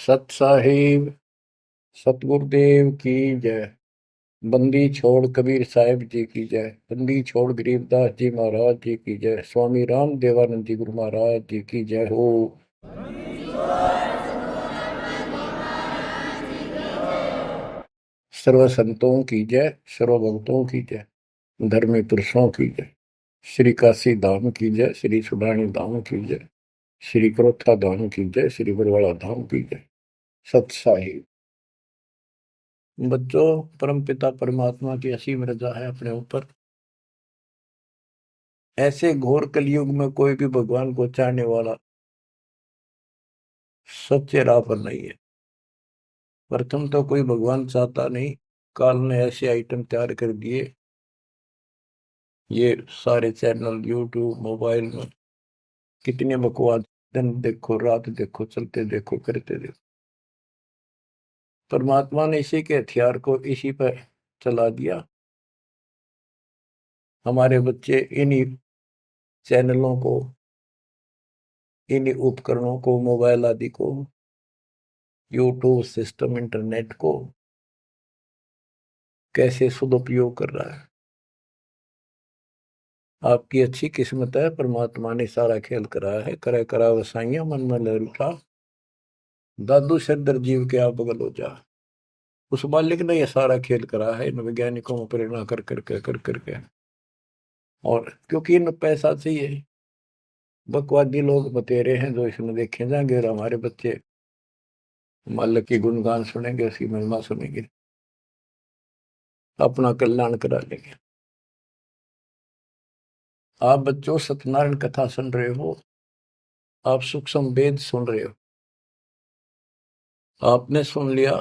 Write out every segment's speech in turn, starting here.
सत साहिब सतगुरुदेव की जय। बंदी छोड़ कबीर साहिब जी की जय। बंदी छोड़ गरीबदास जी महाराज जी की जय। स्वामी राम देवानंद जी गुरु महाराज जी की जय हो। सर्व संतों की जय, सर्व भक्तों की जय, धर्मी पुरुषों की जय। श्री काशी धाम की जय, श्री सुडानी धाम की जय, श्री क्रोथा धाम की जय, श्री बरवाड़ा धाम की जय। सत साहिब। बच्चों, परमपिता परमात्मा की असीम रजा है अपने ऊपर। ऐसे घोर कलयुग में कोई भी भगवान को चाहने वाला सच्चे राह पर नहीं है। प्रथम तो कोई भगवान चाहता नहीं। काल ने ऐसे आइटम तैयार कर दिए, ये सारे चैनल यूट्यूब मोबाइल में कितने बकवास, दिन देखो रात देखो, चलते देखो करते देखो। परमात्मा ने इसी के हथियार को इसी पर चला दिया। हमारे बच्चे इन्हीं चैनलों को, इन्हीं उपकरणों को, मोबाइल आदि को, यूट्यूब सिस्टम, इंटरनेट को कैसे सदुपयोग कर रहा है। आपकी अच्छी किस्मत है, परमात्मा ने सारा खेल कराया है। करे करा वसाइया मन में लहरुटा, दादू सिरदर जीव के आप बगल हो जा। उस मालिक ने यह सारा खेल करा है इन वैज्ञानिकों को प्रेरणा कर करके। और क्योंकि इन पैसा चाहिए, बकवादी लोग बतेरे हैं जो इसमें देखे जाएंगे, और हमारे बच्चे मालिक की गुणगान सुनेंगे, उसकी महिमा सुनेंगे, अपना कल्याण करा लेंगे। आप बच्चों सत्यनारायण कथा सुन रहे हो, आप सूक्ष्म वेद सुन रहे हो। आपने सुन लिया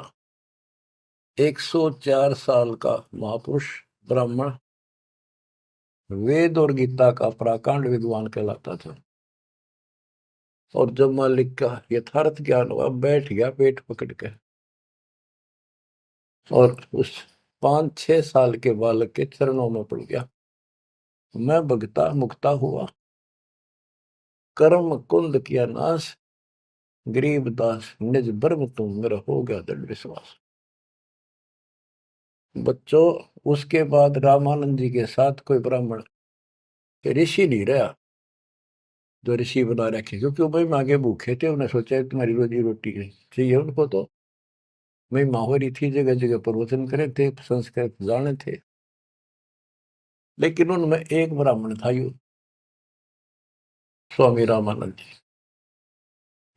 104 साल का महापुरुष ब्राह्मण वेद और गीता का प्राकांड विद्वान कहलाता था। और जब मालिक का यथार्थ ज्ञान हुआ, बैठ गया पेट पकड़ के, और उस 5-6 साल के बालक के चरणों में पड़ गया। मैं भगता मुक्ता हुआ, कर्म कुंद किया नाश, गरीब दास निज ब्रह्म तुम, मेरा हो गया दृढ़ विश्वास। बच्चों, उसके बाद रामानंद जी के साथ कोई ब्राह्मण ऋषि नहीं रहा जो ऋषि बना रखे, क्योंकि वो भाई मांगे भूखे थे। उन्हें सोचा तुम्हारी रोजी रोटी चाहिए उनको, तो भाई माहौरी थी, जगह जगह प्रवचन करे थे, संस्कृत जाने थे। लेकिन उनमें एक ब्राह्मण था, यू स्वामी रामानंद जी।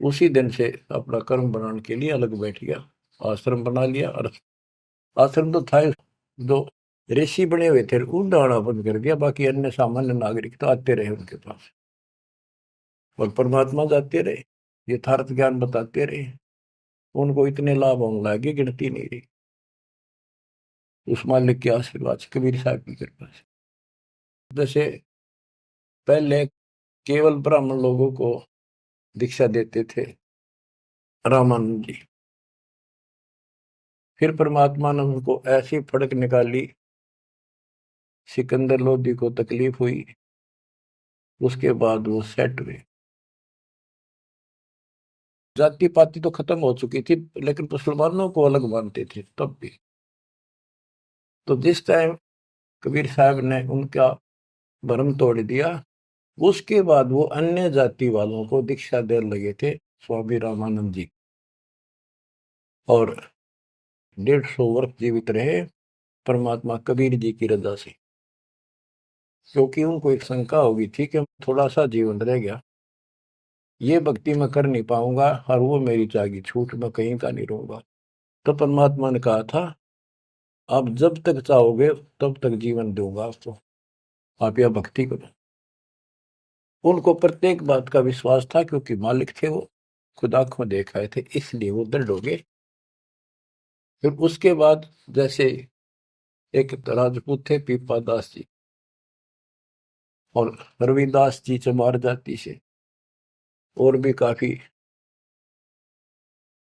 उसी दिन से अपना कर्म बनाने के लिए अलग बैठ गया, आश्रम बना लिया। और आश्रम तो था जो ऋषि बने हुए थे, उन आना बंद कर दिया। बाकी अन्य सामान्य नागरिक तो आते रहे उनके पास, और परमात्मा जाते रहे, यथार्थ ज्ञान बताते रहे। उनको इतने लाभ होने लगे, गिनती नहीं रही। उस मालिक के आशीर्वाद से, कबीर साहब की कृपा से। जैसे पहले केवल ब्राह्मण लोगों को दीक्षा देते थे रामानंद जी, फिर परमात्मा ने उनको ऐसी फड़क निकाली, सिकंदर लोधी को तकलीफ हुई, उसके बाद वो सेट हुए। जाति पाति तो खत्म हो चुकी थी, लेकिन मुसलमानों को अलग मानते थे तब भी। तो जिस टाइम कबीर साहब ने उनका भरम तोड़ दिया, उसके बाद वो अन्य जाति वालों को दीक्षा देने लगे थे स्वामी रामानंद जी, और 150 वर्ष जीवित रहे परमात्मा कबीर जी की रजा से। क्योंकि उनको एक शंका हो गई थी कि थोड़ा सा जीवन रह गया, ये भक्ति मैं कर नहीं पाऊंगा, और वो मेरी जागी छूट, मैं कहीं का नहीं रहूंगा। तो परमात्मा ने कहा था, आप जब तक चाहोगे तब तक जीवन दूंगा आपको, आप यह भक्ति करो। उनको प्रत्येक बात का विश्वास था, क्योंकि मालिक थे वो, खुद आंखों देख आए थे, इसलिए वो दृढ़ हो गए। फिर उसके बाद जैसे एक राजपूत थे पीपा दास जी, और रविदास जी चमार जाति से, और भी काफी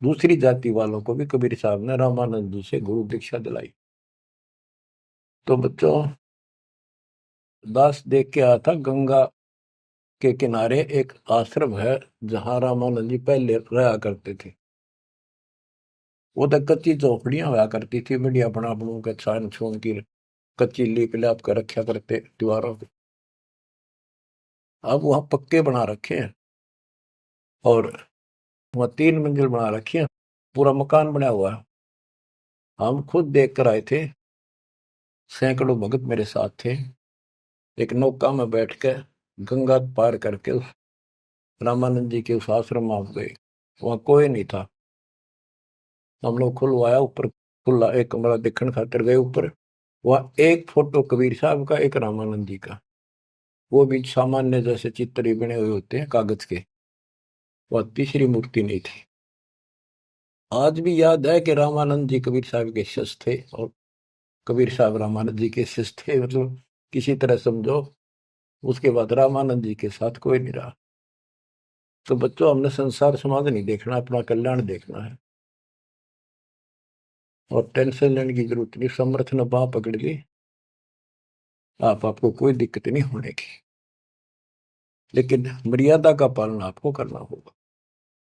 दूसरी जाति वालों को भी कबीर साहब ने रामानंद जी से गुरु दीक्षा दिलाई। तो बच्चों, दास देख के आया था, गंगा के किनारे एक आश्रम है जहां रामानंद जी पहले रहा करते थे। वो तो कच्ची झोपड़ियां हुआ करती थी, बढ़िया बना बनू के छान छून की कच्ची लीप लाप कर रखा करते दीवारों पे। अब वहां पक्के बना रखे हैं, और वहां 3 मंजिल बना रखी है, पूरा मकान बना हुआ है। हम खुद देख कर आए थे, सैकड़ों भगत मेरे साथ थे। एक नौका में बैठ के गंगा पार करके उस रामानंद जी के उस आश्रम में गए। वहां कोई नहीं था। हम लोग खुलवाया ऊपर, खुला एक कमरा देखने खातिर गए ऊपर। वहां एक फोटो कबीर साहब का, एक रामानंद जी का, वो भी सामान्य जैसे चित्र ही बने हुए होते हैं कागज के। वह तीसरी मूर्ति नहीं थी। आज भी याद है कि रामानंद जी कबीर साहब के शिष्य थे, और कबीर साहब रामानंद जी के शिष्य थे, मतलब किसी तरह समझो। उसके बाद रामानंद जी के साथ कोई नहीं रहा। तो बच्चों, हमने संसार समाज नहीं देखना, अपना कल्याण देखना है। और टेंशन लेने की जरूरत नहीं। समर्थ ने बाह पकड़ ली, आपको कोई दिक्कत नहीं होने की। लेकिन मर्यादा का पालन आपको करना होगा,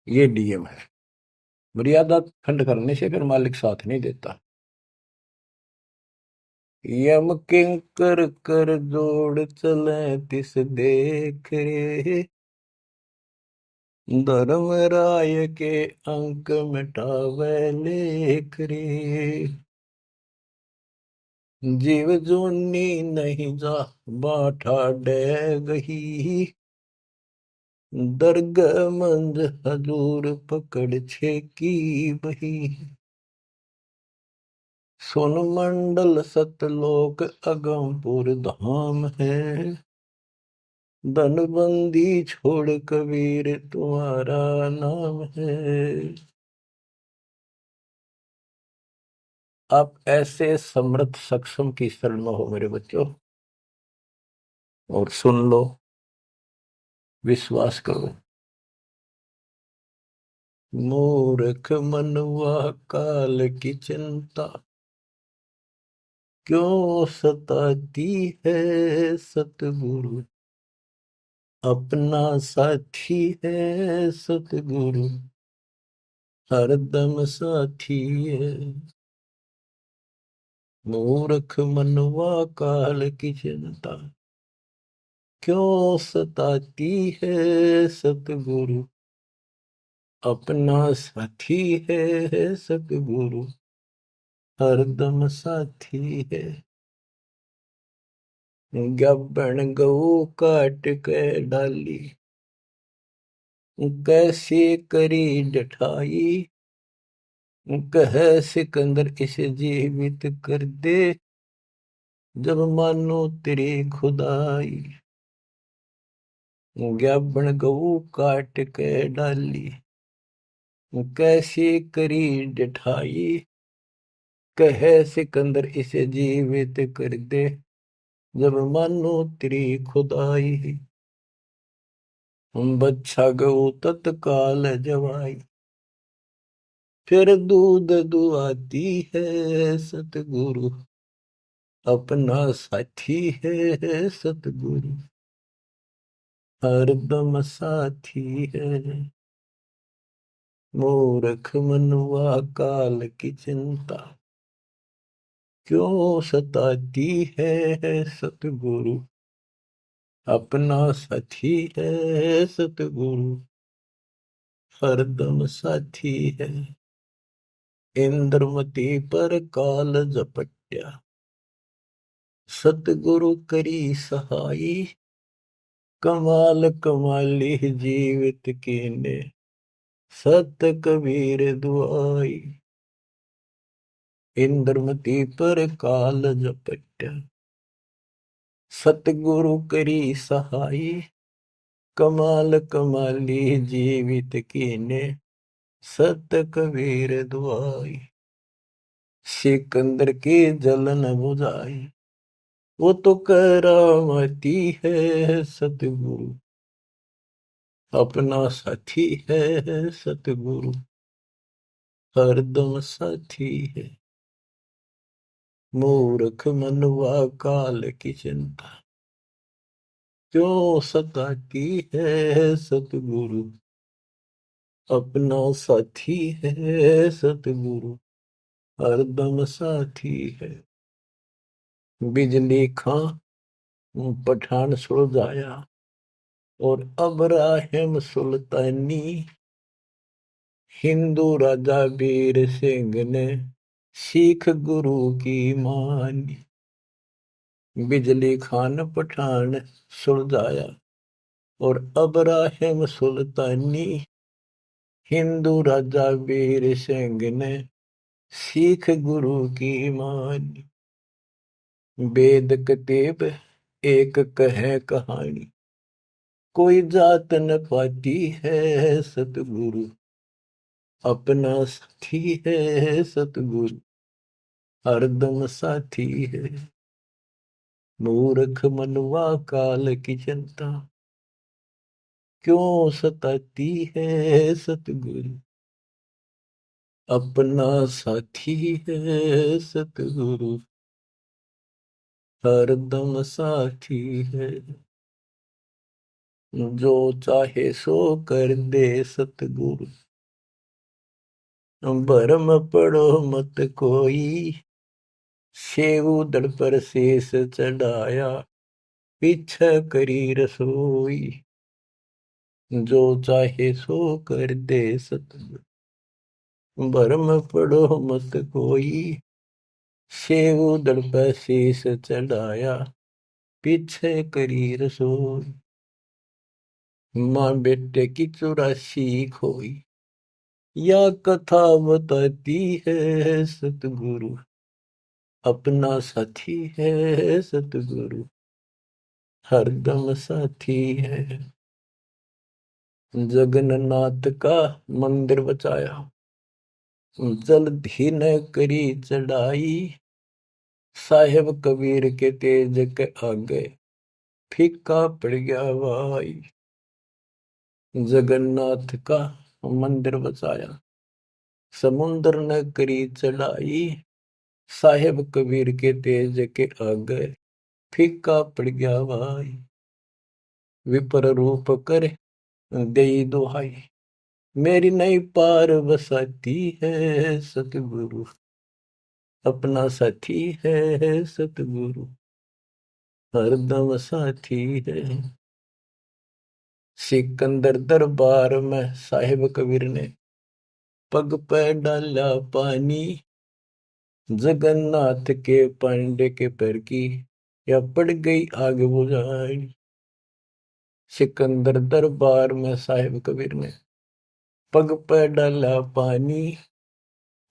ये नियम है। मर्यादा खंड करने से फिर मालिक साथ नहीं देता। यम किंकर कर जोड़ चले तिस देख रे, धर्म राय के अंक मिटावे लेख रे। जीव जूनी नहीं जा बाठा डे गही, दर्ग मंज हजूर पकड़ छे की बही। सोन मंडल सतलोक अगमपुर धाम है, धनबंदी छोड़ कबीर तुम्हारा नाम है। आप ऐसे समर्थ सक्षम की शरण में हो मेरे बच्चों, और सुन लो, विश्वास करो। मूर्ख मनुआ काल की चिंता, क्यों सताती है सतगुरु, अपना साथी है सतगुरु, हरदम साथी है। मूर्ख मनवा काल की चिंता, क्यों सताती है सतगुरु, अपना साथी है सतगुरु, हरदम साथी है। गब्बन गऊ काट के डाली, कैसे करी जठाई, कह सिकंदर इसे जीवित कर दे, जब मानो तेरी खुदाई। गब्बन गऊ काट के डाली, कैसे करी जठाई, कह सिकंदर इसे जीवित कर दे, जब मानो तेरी खुदाई। बच्छा गऊ तत्काल जवाई, फिर दूध दुआती है सतगुरु, अपना साथी है सतगुरु, हरदम साथी है। मूर्ख मनुआ काल की चिंता, क्यों सताती है सतगुरु, अपना साथी है सतगुरु, हरदम साथी है। इंद्रमती पर काल झपट्या, सतगुरु करी सहाई, कमाल कमाली जीवित कीने, सत कबीर दुआई। इंद्रमती पर काल झपट्या, सतगुरु करी सहाई, कमाल कमाली जीवित कीने, सत कबीर दुआई। सिकंदर की जलन बुझाई, वो तो करामती है सतगुरु, अपना साथी है सतगुरु, हरदम साथी है। मूर्ख मनुआ काल की चिंता, क्यों सताती है सतगुरु, अपना साथी है सतगुरु, हरदम साथी है। बिजली खां पठान सुलझाया और अब्राहिम सुल्तानी, हिंदू राजा वीर सिंह ने सिख गुरु की मानी। बिजली खान पठान सुलझाया और अब्राहिम सुल्तानी, हिंदू राजा वीर सिंह ने सिख गुरु की मानी। वेद कतेब एक कहे कहानी, कोई जात न पाती है सतगुरु, अपना साथी है सतगुरु, हरदम साथी है। मूर्ख मनुआ काल की चिंता, क्यों सताती है सतगुरु, अपना साथी है सतगुरु, हरदम साथी है। जो चाहे सो कर दे सतगुरु, भरम पड़ो मत कोई, सेव दड़ पर शेष चढ़ाया, पीछे करी रसोई। जो चाहे सो कर दे सतगुरु, भरम पड़ो मत कोई, सेव दड़ पर शेष चढ़ाया, पीछे करी रसोई। माँ बेटे की 84 खोई, या कथा बताती है सतगुरु, अपना साथी है सतगुरु, हरदम साथी है। जगन्नाथ का मंदिर बचाया, जल्दी न करी चढ़ाई, साहेब कबीर के तेज के आगे फीका पड़ गया भाई। जगन्नाथ का मंदिर बचाया, समुद्र न करी चढ़ाई, साहेब कबीर के तेज के आगे फीका पड़ गया भाई। विपर रूप कर दई दुहाई, मेरी नई पार बसाती है सतगुरु, अपना साथी है सतगुरु, हरदम साथी है। सिकंदर दरबार में साहिब कबीर ने पग पे डाला पानी, जगन्नाथ के पांडे के पैर की या पड़ गई आग बुझाई। सिकंदर दरबार में साहिब कबीर ने पग पे डाला पानी,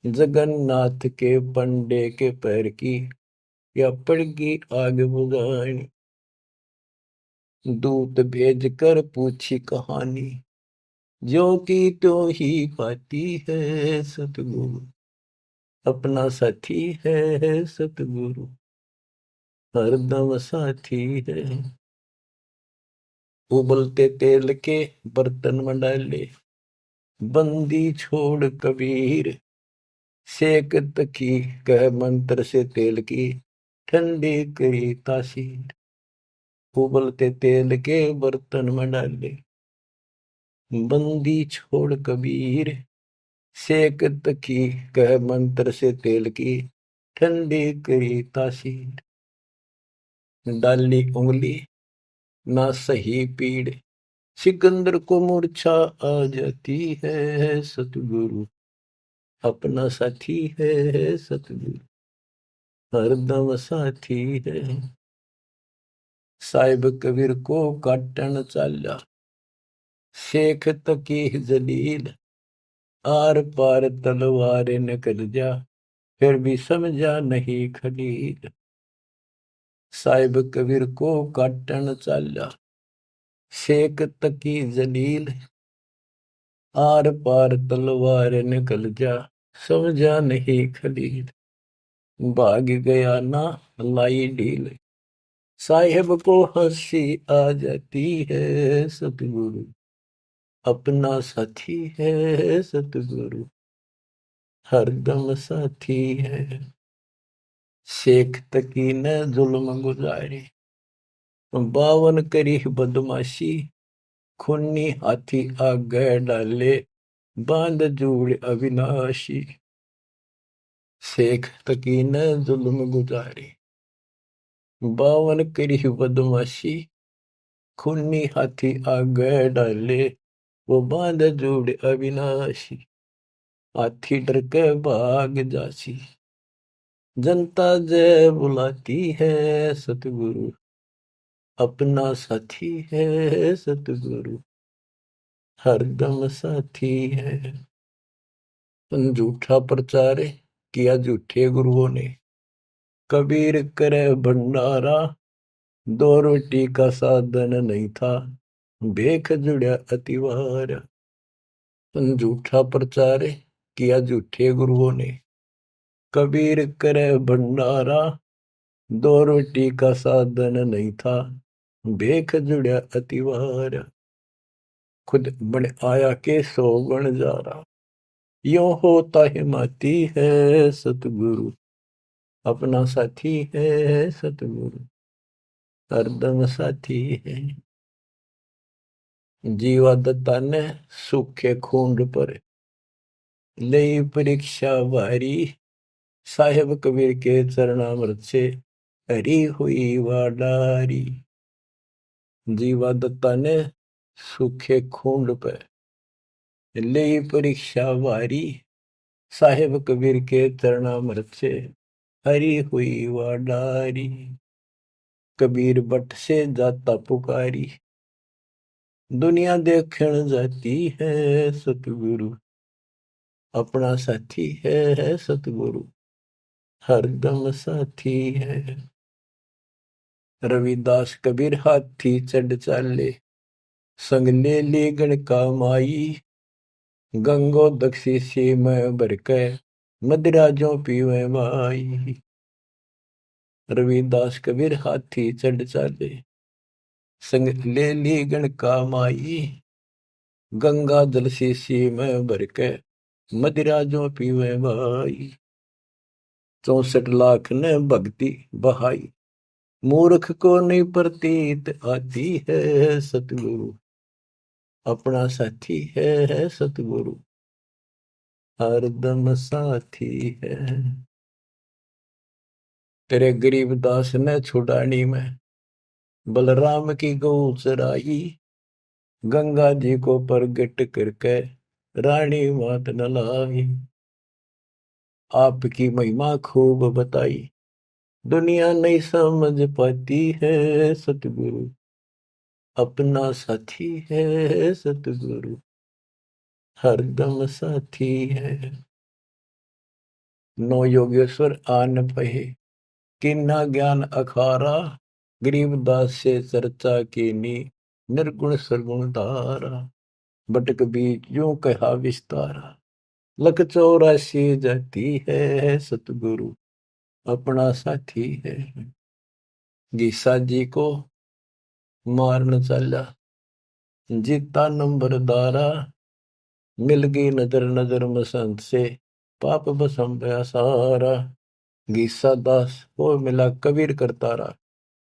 जगन्नाथ के पंडे के पैर की या पड़ गई आग बुझाई। दूत भेज कर पूछी कहानी, जो की त्यों ही पाती है सतगुरु, अपना साथी है सतगुरु, हरदम साथी है। उबलते तेल के बर्तन में डाले, बंदी छोड़ कबीर, सेक तकी कह मंत्र से तेल की, ठंडी करी तासीर। उबलते तेल के बर्तन में डाले, बंदी छोड़ कबीर, सेक तकी कह मंत्र से तेल की, ठंडी करी तासीर। डाली उंगली ना सही पीड़, सिकंदर को मूर्छा आ जाती है सतगुरु, अपना साथी है सतगुरु, हरदम साथी है। साहिब कबीर को काटन चाला, शेख तकी जलील, आर पार तलवार निकल जा, फिर भी समझा नहीं खलील। साहिब कबीर को काटन चाला, शेख तकी जलील, आर पार तलवार निकल जा, समझा नहीं खलील। भाग गया ना लाई ढील, साहेब को हंसी आ जाती है सतगुरु, अपना साथी है सतगुरु, हरदम साथी है। शेख तकी ने जुल्म गुजारी, 52 करी बदमाशी, खूनी हाथी आगे डाले, बांध जोड़ अविनाशी। शेख तकी न जुल्म गुजारी, 52 करी बदमाशी, खूनी हाथी आगे डाले, वो बांध जोड़ अविनाशी, हाथी डर के भाग जासी, जनता जय बुलाती है, सतगुरु अपना साथी है, सतगुरु हरदम साथी है। झूठा प्रचार किया झूठे गुरुओं ने, कबीर करे भंडारा, 2 रोटी का साधन नहीं था, भेख जुड़ा अतिवार। झूठा प्रचार किया झूठे गुरुओं ने, कबीर करे भंडारा, 2 रोटी का साधन नहीं था, भेख जुड़ा अतिवार। खुद बन आया के 100 गुण जा रहा, यो होता हिमाती है, सतगुरु अपना साथी है, सतगुरु हरदम साथी है। जीवा दत्ता ने सूखे खूंड पर लई परीक्षा भारी, साहेब कबीर के चरणामृत से हरी हुई वाडारी। जीवा दत्ता ने सूखे खूंड पर लई परीक्षा भारी, साहेब कबीर के चरणामृत से हरी हुई वाडारी। कबीर बट से जाता पुकारी, दुनिया देखण जाती है, सतगुरु अपना साथी है, सतगुरु हरदम साथी है। रविदास कबीर हाथी चढ़ चाले, संग ले ली गणका माई, गंगो दक्षी सी में भर के, मदिरा जो पीवे माई। रविदास कबीर हाथी चढ़ चाले, संग ले ली गणका माई, गंगा जल शीशी में भर के, मदिरा जो पीवे भाई। 64 लाख ने भक्ति बहाई, मूर्ख को नहीं प्रतीत आती है, सतगुरु अपना साथी है, सतगुरु हरदम साथी है। तेरे गरीबदास ने छुड़ानी में बलराम की गौ चराई, गंगा जी को प्रगट करके रानी मात न लाई। आपकी महिमा खूब बताई, दुनिया नहीं समझ पाती है, सतगुरु अपना साथी है, सतगुरु हरदम साथी है। 9 योगेश्वर आन पहे, किन्ना ज्ञान अखारा, गरीबदास से चर्चा कीनी, निर्गुण सरगुण धारा। बटक बीच यूं कहा विस्तारा, लख 84 जाती है, सतगुरु अपना साथी है। गीसा जी को मारन चला, जीता नंबरदारा, मिल गई नजर नजर मसंत से, पाप बसम गया सारा। गीसा दास को मिला कबीर करतारा,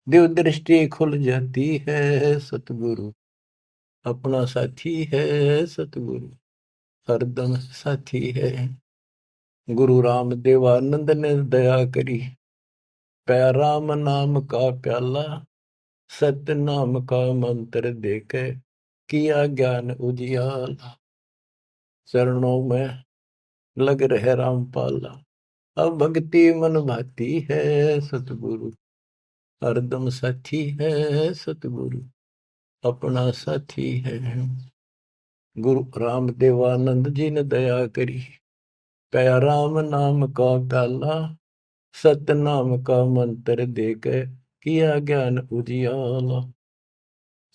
दिव दृष्टि खुल जाती है, सतगुरु अपना साथी है, सतगुरु हरदम साथी है। गुरु राम देवानंद ने दया करी, पया राम नाम का प्याला, सत्य नाम का मंत्र देके किया ज्ञान उजियाला। चरणों में लग रहे रामपाला, अब भक्ति मन भाती है, सतगुरु हरदम साथी है, सतगुरु अपना साथी है। गुरु राम देवानंद जी ने दया करी, पया राम नाम का प्याला, सत्य नाम का मंत्र देके किया ज्ञान उजियाला।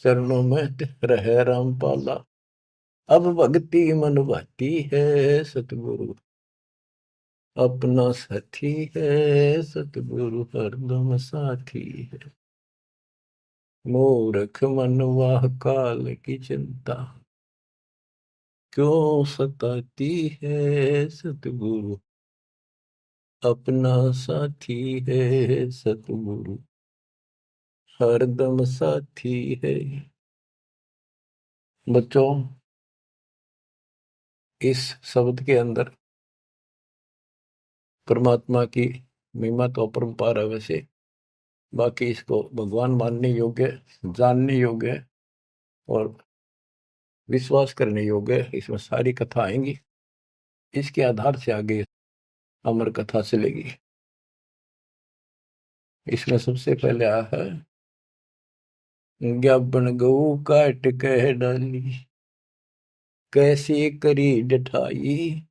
चरणों में रहे रामपाला, अब भक्ति मन भाती है, सतगुरु अपना साथी है, सतगुरु हरदम साथी है। मूर्ख मनवा काल की चिंता, क्यों सताती है, सतगुरु अपना साथी है, सतगुरु हरदम साथी है। बच्चों, इस शब्द के अंदर परमात्मा की महिमा तो अपरंपार है वैसे, बाकी इसको भगवान मानने योग्य, जानने योग्य और विश्वास करने योग्य, इसमें सारी कथा आएंगी। इसके आधार से आगे अमर कथा चलेगी। इसमें सबसे पहले आया है, ज्ञापन गऊ काट कह डाली, कैसी करी डठाई,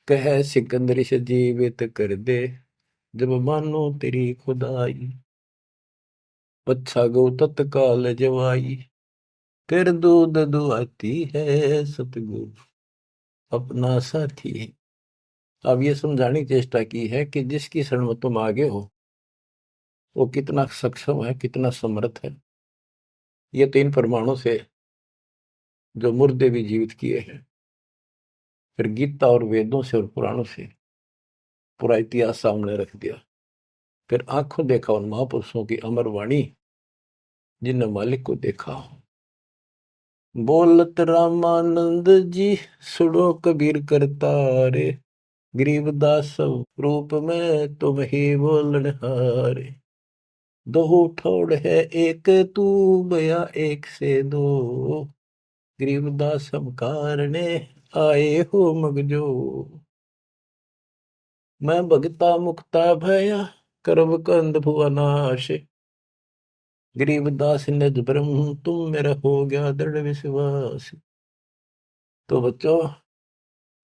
कह सिकंदर से जीवित कर दे, जब मानो तेरी खुदाई, अच्छा गौ तत्काल जवाई, फिर दूध दुआती है सतगुरु अपना साथी है। अब ये समझाने की चेष्टा की है कि जिसकी शरण में तुम आगे हो वो कितना सक्षम है, कितना समर्थ है। ये 3 परमाणु से जो मुर्दे भी जीवित किए हैं, फिर गीता और वेदों से और पुराणों से पूरा इतिहास सामने रख दिया, फिर आंखों देखा उन महापुरुषों की अमर वाणी जिनने मालिक को देखा। बोलत रामानंद जी सुनो कबीर करता रे, गरीबदास रूप में तुम ही बोलन हारे, दो ठोड़ है एक तू बया एक से दो, गरीबदास हम कारणे आए हो मगजो, मैं भगता मुक्ता भया करब कंद भुवनाश, गरीबदास निज ब्रह्म तुम मेरा हो गया दृढ़ विश्वास। तो बच्चों,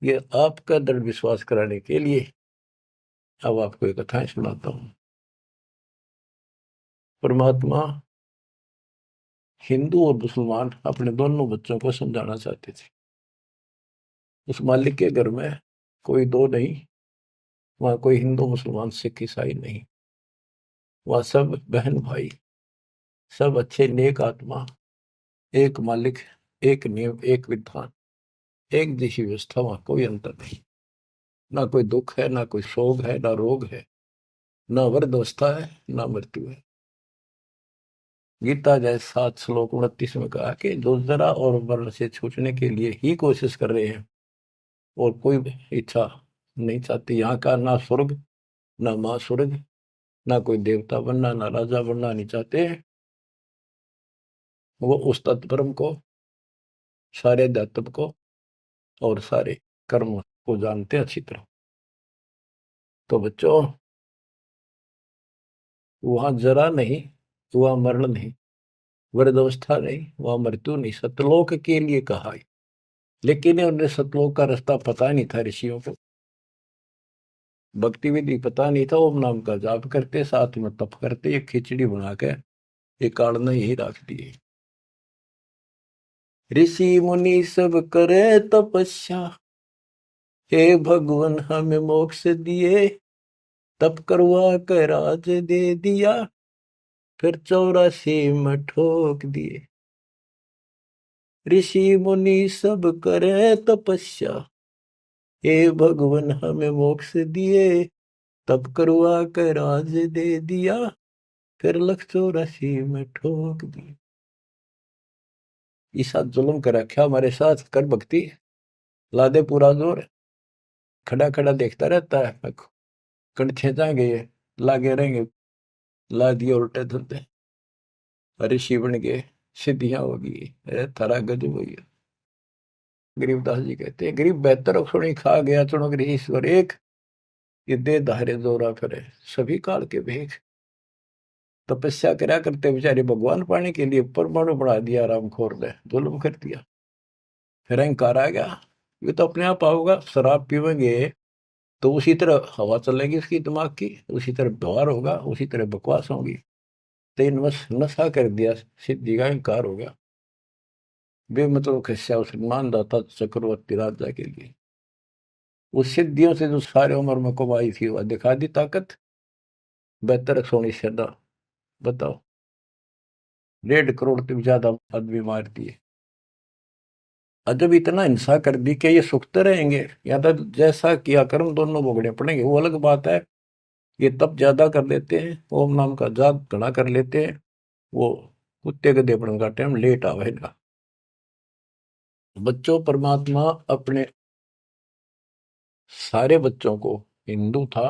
ये आपका दृढ़ विश्वास कराने के लिए अब आपको एक कथाएं सुनाता हूं। परमात्मा हिंदू और मुसलमान अपने दोनों बच्चों को समझाना चाहते थे। उस मालिक के घर में कोई दो नहीं, वहां कोई हिंदू मुसलमान सिख ईसाई नहीं, वह सब बहन भाई, सब अच्छे नेक आत्मा, एक मालिक, एक नियम, एक विधान, एक जैसी व्यवस्था, वहां कोई अंतर नहीं। ना कोई दुख है, ना कोई शोक है, ना रोग है, ना वृद्धावस्था है, ना मृत्यु है। गीता जय 7 श्लोक 29 में कहा कि जो जरा और वर्ण से छूटने के लिए ही कोशिश कर रहे हैं और कोई इच्छा नहीं चाहती, यहाँ का ना स्वर्ग ना मां स्वर्ग, ना कोई देवता बनना ना राजा बनना नहीं चाहते, वो उस तत्परम को, सारे अध्यात्म को और सारे कर्म को जानते अच्छी तरह। तो बच्चों, वहां जरा नहीं, वहां मरण नहीं, वृद्धावस्था नहीं, वहां मृत्यु नहीं, सतलोक के लिए कहा है। लेकिन उन्हें सतलोक का रास्ता पता नहीं था ऋषियों को, भक्ति विधि पता नहीं था। ओम नाम का जाप करते, साथ में तप करते, एक खिचड़ी बना के एक काढ़ यही रख दिए। ऋषि मुनि सब करे तपस्या, हे भगवान हमें मोक्ष दिए, तप करवा कर राज दे दिया, फिर 84 में ठोक दिए। ऋषि मुनि सब करे तपस्या, हे भगवान हमें मोक्ष दिए, तप करवा कर राज दे दिया, फिर 184 में ठोक दिए। ईसा जुल्म कर रखा हमारे साथ, कर भक्ति, ला दे पूरा जोर, खड़ा खड़ा देखता रहता है, कंठे जाएंगे, लागे रहेंगे, ला दिए उल्टे धंधे, ऋषि बन गए, सिद्धियां होगी, अरे थारा गजब हो गया। गरीबदास जी कहते हैं, गरीब बेहतर सुनी खा गया चुनो गृह ईश्वर एक, ये दे धारे जोरा फिरे सभी काल के भेख। तपस्या करा करते बेचारे भगवान पाने के लिए परमाणु बढ़ा दिया, आराम खोर ने जुल्म कर दिया, फिर अहंकार आ गया, ये तो अपने आप आओगा। शराब पीवेंगे तो उसी तरह हवा चलेगी उसकी दिमाग की, उसी तरह व्यवहार होगा, उसी तरह बकवास होगी। तीन बस नशा कर दिया, सिद्धि का अहंकार हो गया, बेमतलब खस्या उस मानदाता चक्रवर्ती राजा के लिए। उस सिद्धियों से जो सारे उम्र में कमाई थी वह दिखा दी ताकत, बेहतर सोनी सदा। बताओ, 1.5 करोड़ से ज्यादा आदमी मार दिए। और जब इतना हिंसा कर दी कि ये सुखते रहेंगे या तो जैसा किया कर्म दोनों भोगने पड़ेंगे, वो अलग बात है। ये तब ज्यादा कर लेते हैं, ओम नाम का जाप घना कर लेते हैं, वो कुत्ते के देपड़न का टाइम लेट आवेगा। बच्चों, परमात्मा अपने सारे बच्चों को हिंदू था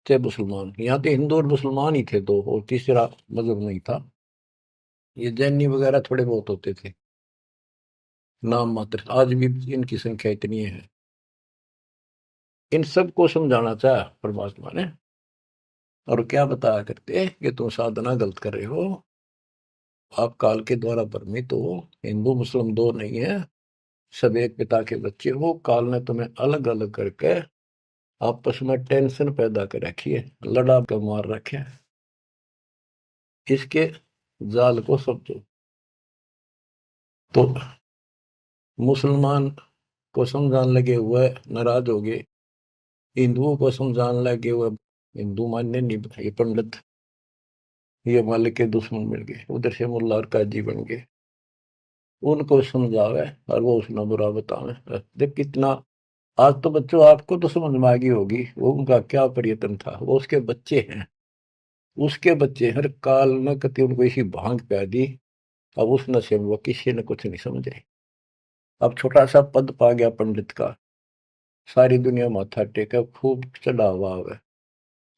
चाहे मुसलमान, यहाँ तो हिंदू और मुसलमान ही थे दो, और तीसरा मजहब नहीं था। ये जैनी वगैरह थोड़े बहुत होते थे, नाम मात्र। आज भी इनकी संख्या इतनी है। इन सबको समझाना चाहा परमात्मा ने, और क्या बताया करते कि तुम साधना गलत कर रहे हो, आप काल के द्वारा भ्रमित हो, हिंदू मुस्लिम दो नहीं है, सब एक पिता के बच्चे हो। काल ने तुम्हें अलग अलग करके आपस में टेंशन पैदा कर रखी है, लड़ा कर मार रखे है। इसके जाल को समझो। तो मुसलमान को समझाने लगे हुए नाराज हो गए, हिंदुओं को समझाने लगे हुए हिंदू मानने नहीं, ये पंडित, ये मालिक के दुश्मन मिल गए, उधर से मुल्ला और काजी बन गए। उनको समझावे और वो उसने बुरा बतावे। देख कितना, आज तो बच्चों आपको तो समझ में आ गई होगी वो उनका क्या प्रयत्न था। वो उसके बच्चे हैं, उसके बच्चे हर काल न कति उनको इसी भांग पै दी। अब उस नशे में वो किसी ने कुछ नहीं समझे। अब छोटा सा पद पा गया पंडित का, सारी दुनिया माथा टेका, खूब चढ़ा हुआ है,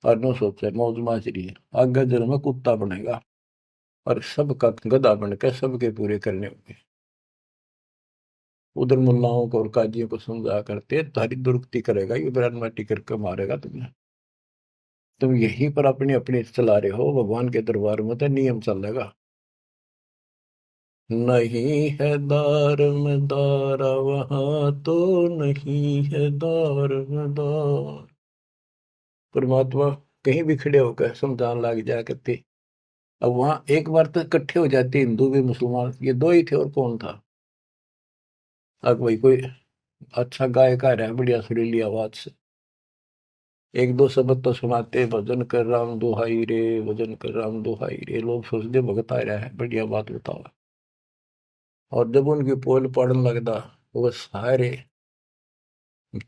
और नो सोचे मौज माजरी है, आगे जन्म में कुत्ता बनेगा और सबका गधा बनकर सबके पूरे करने होंगे। उधर मुल्लाओं को और काजियों को समझा करते तारी दुरुक्ति करेगा, ये बयान माटी करके मारेगा तुम्हें। तुम यहीं पर अपनी अपनी चला रहे हो, भगवान के दरबार में तो नियम चलेगा। नहीं है दार में दारा वहां तो, नहीं है दार में दार। परमात्मा कहीं भी खड़े होकर समझाने लग जाया करते। अब वहां एक बार तो इकट्ठे हो जाते हिंदू भी मुसलमान, ये दो ही थे और कौन था। अब भाई कोई अच्छा गायक आ रहा है बढ़िया सुरीली आवाज से, एक दो शब्द तो सुनाते, भजन कर राम दुहाई रे, भजन कर राम दुहाई रे, लोग सोचते भगत आ रहा है, बढ़िया बात बताओ। और जब उनकी पोल पड़न लगता, वो सारे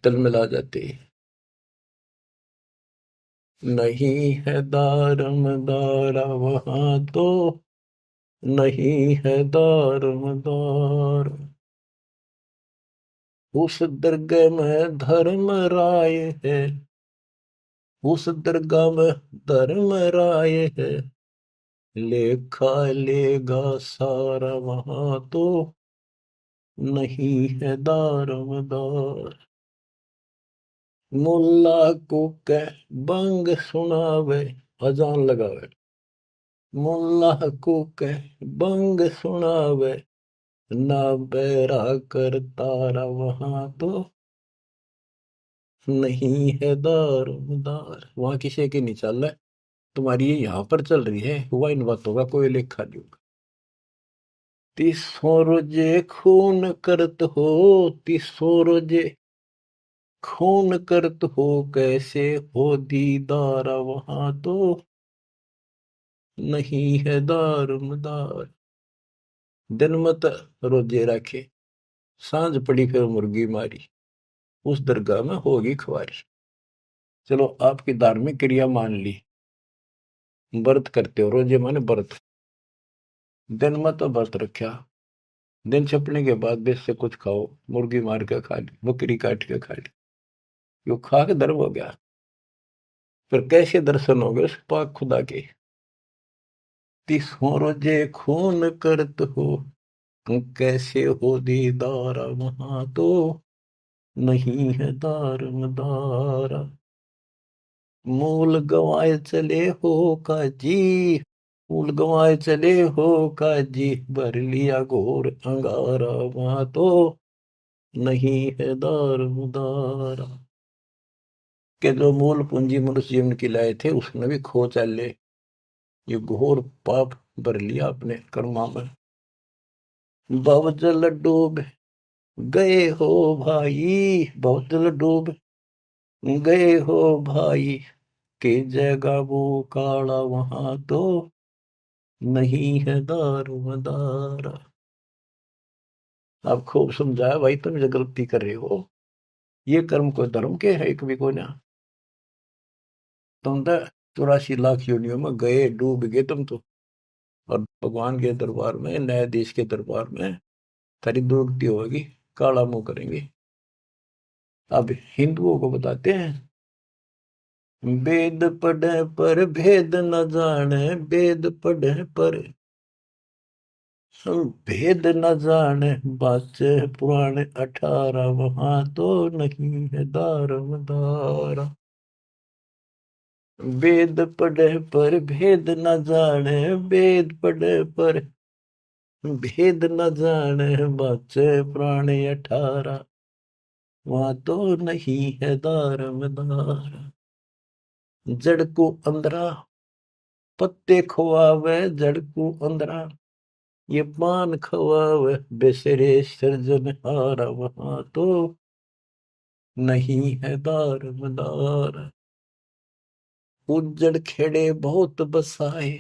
तल मिला जाते। नहीं है दारम दारा वहां तो, नहीं है दारम दार। उस दरगाह में धर्म राय है, उस दरगाह में धर्म राय है, लेखा लेगा सारा वहां तो, नहीं है दारमदार। मुल्ला को कह बंग सुनावे, अजान लगावे, मुल्ला को कह बंग सुनावे, ना बैरा कर तारा वहां तो, नहीं है दारमदार। वहां किसी के नहीं चल रहा है, तुम्हारी ये यहाँ पर चल रही है, हुआ इन बातों का कोई लेखा नहीं होगा। तीसों रोजे खून करत हो, तीसों रोजे खून करत हो, कैसे हो दीदार वहां तो, नहीं है दारमदार। दिन मत रोजे रखे, सांझ पड़ी फिर मुर्गी मारी, उस दरगाह में होगी खुआरी। चलो आपकी धार्मिक क्रिया मान ली, व्रत करते हो, रोजे माने व्रत, दिन मत व्रत रखा, दिन छपने के बाद बेच से कुछ खाओ, मुर्गी मार के खा ली, बकरी काट के खा ली, यो खा के धर्म हो गया। फिर कैसे दर्शन हो गए उस पाक खुदा के। तीसों रोजे खून करत हो, कैसे हो दीदार वहां तो, नहीं है दारमदार। मूल गंवाए चले हो काजी, मूल गंवाए चले हो काजी, भर लिया घोर अंगारा वहां तो, नहीं है दारमदार। के जो मूल पूंजी मनुष्य जीवन की लाए थे उसने भी खो चले, ये घोर पाप भर लिया अपने कर्मा में। भवजल डूब गए हो भाई, भवजल डूब गए हो भाई, के जगह वो काला वहां तो, नहीं है दारोमदार। आप खूब समझाया भाई, तुम जो गलती कर रहे हो, ये कर्म को धर्म के है एक भी को ना। तुम तो 84 लाख योनियों में गए, डूब गए तुम तो, और भगवान के दरबार में, न्यायाधीश के दरबार में तेरी दुर्गति होगी, काला मुंह करेंगे। अब हिंदुओं को बताते हैं वेद पढ़े पर भेद न जाने, वेद पढ़े पर भेद न जाने, बाचे पुराने 18 वहां तो नहीं है दारमदारा। वेद पढ़े पर भेद न जाने, वेद पढ़े पर भेद न जाने, बाचे पुराने 18 वहां तो नहीं है दारमदारा। जड़ को अंदरा पत्ते खुआवे, जड़ को अंदरा ये पान खवावे, बेसरे सृजनहारा वहां तो नहीं है दारमदार। उजड़ खेड़े बहुत बसाए,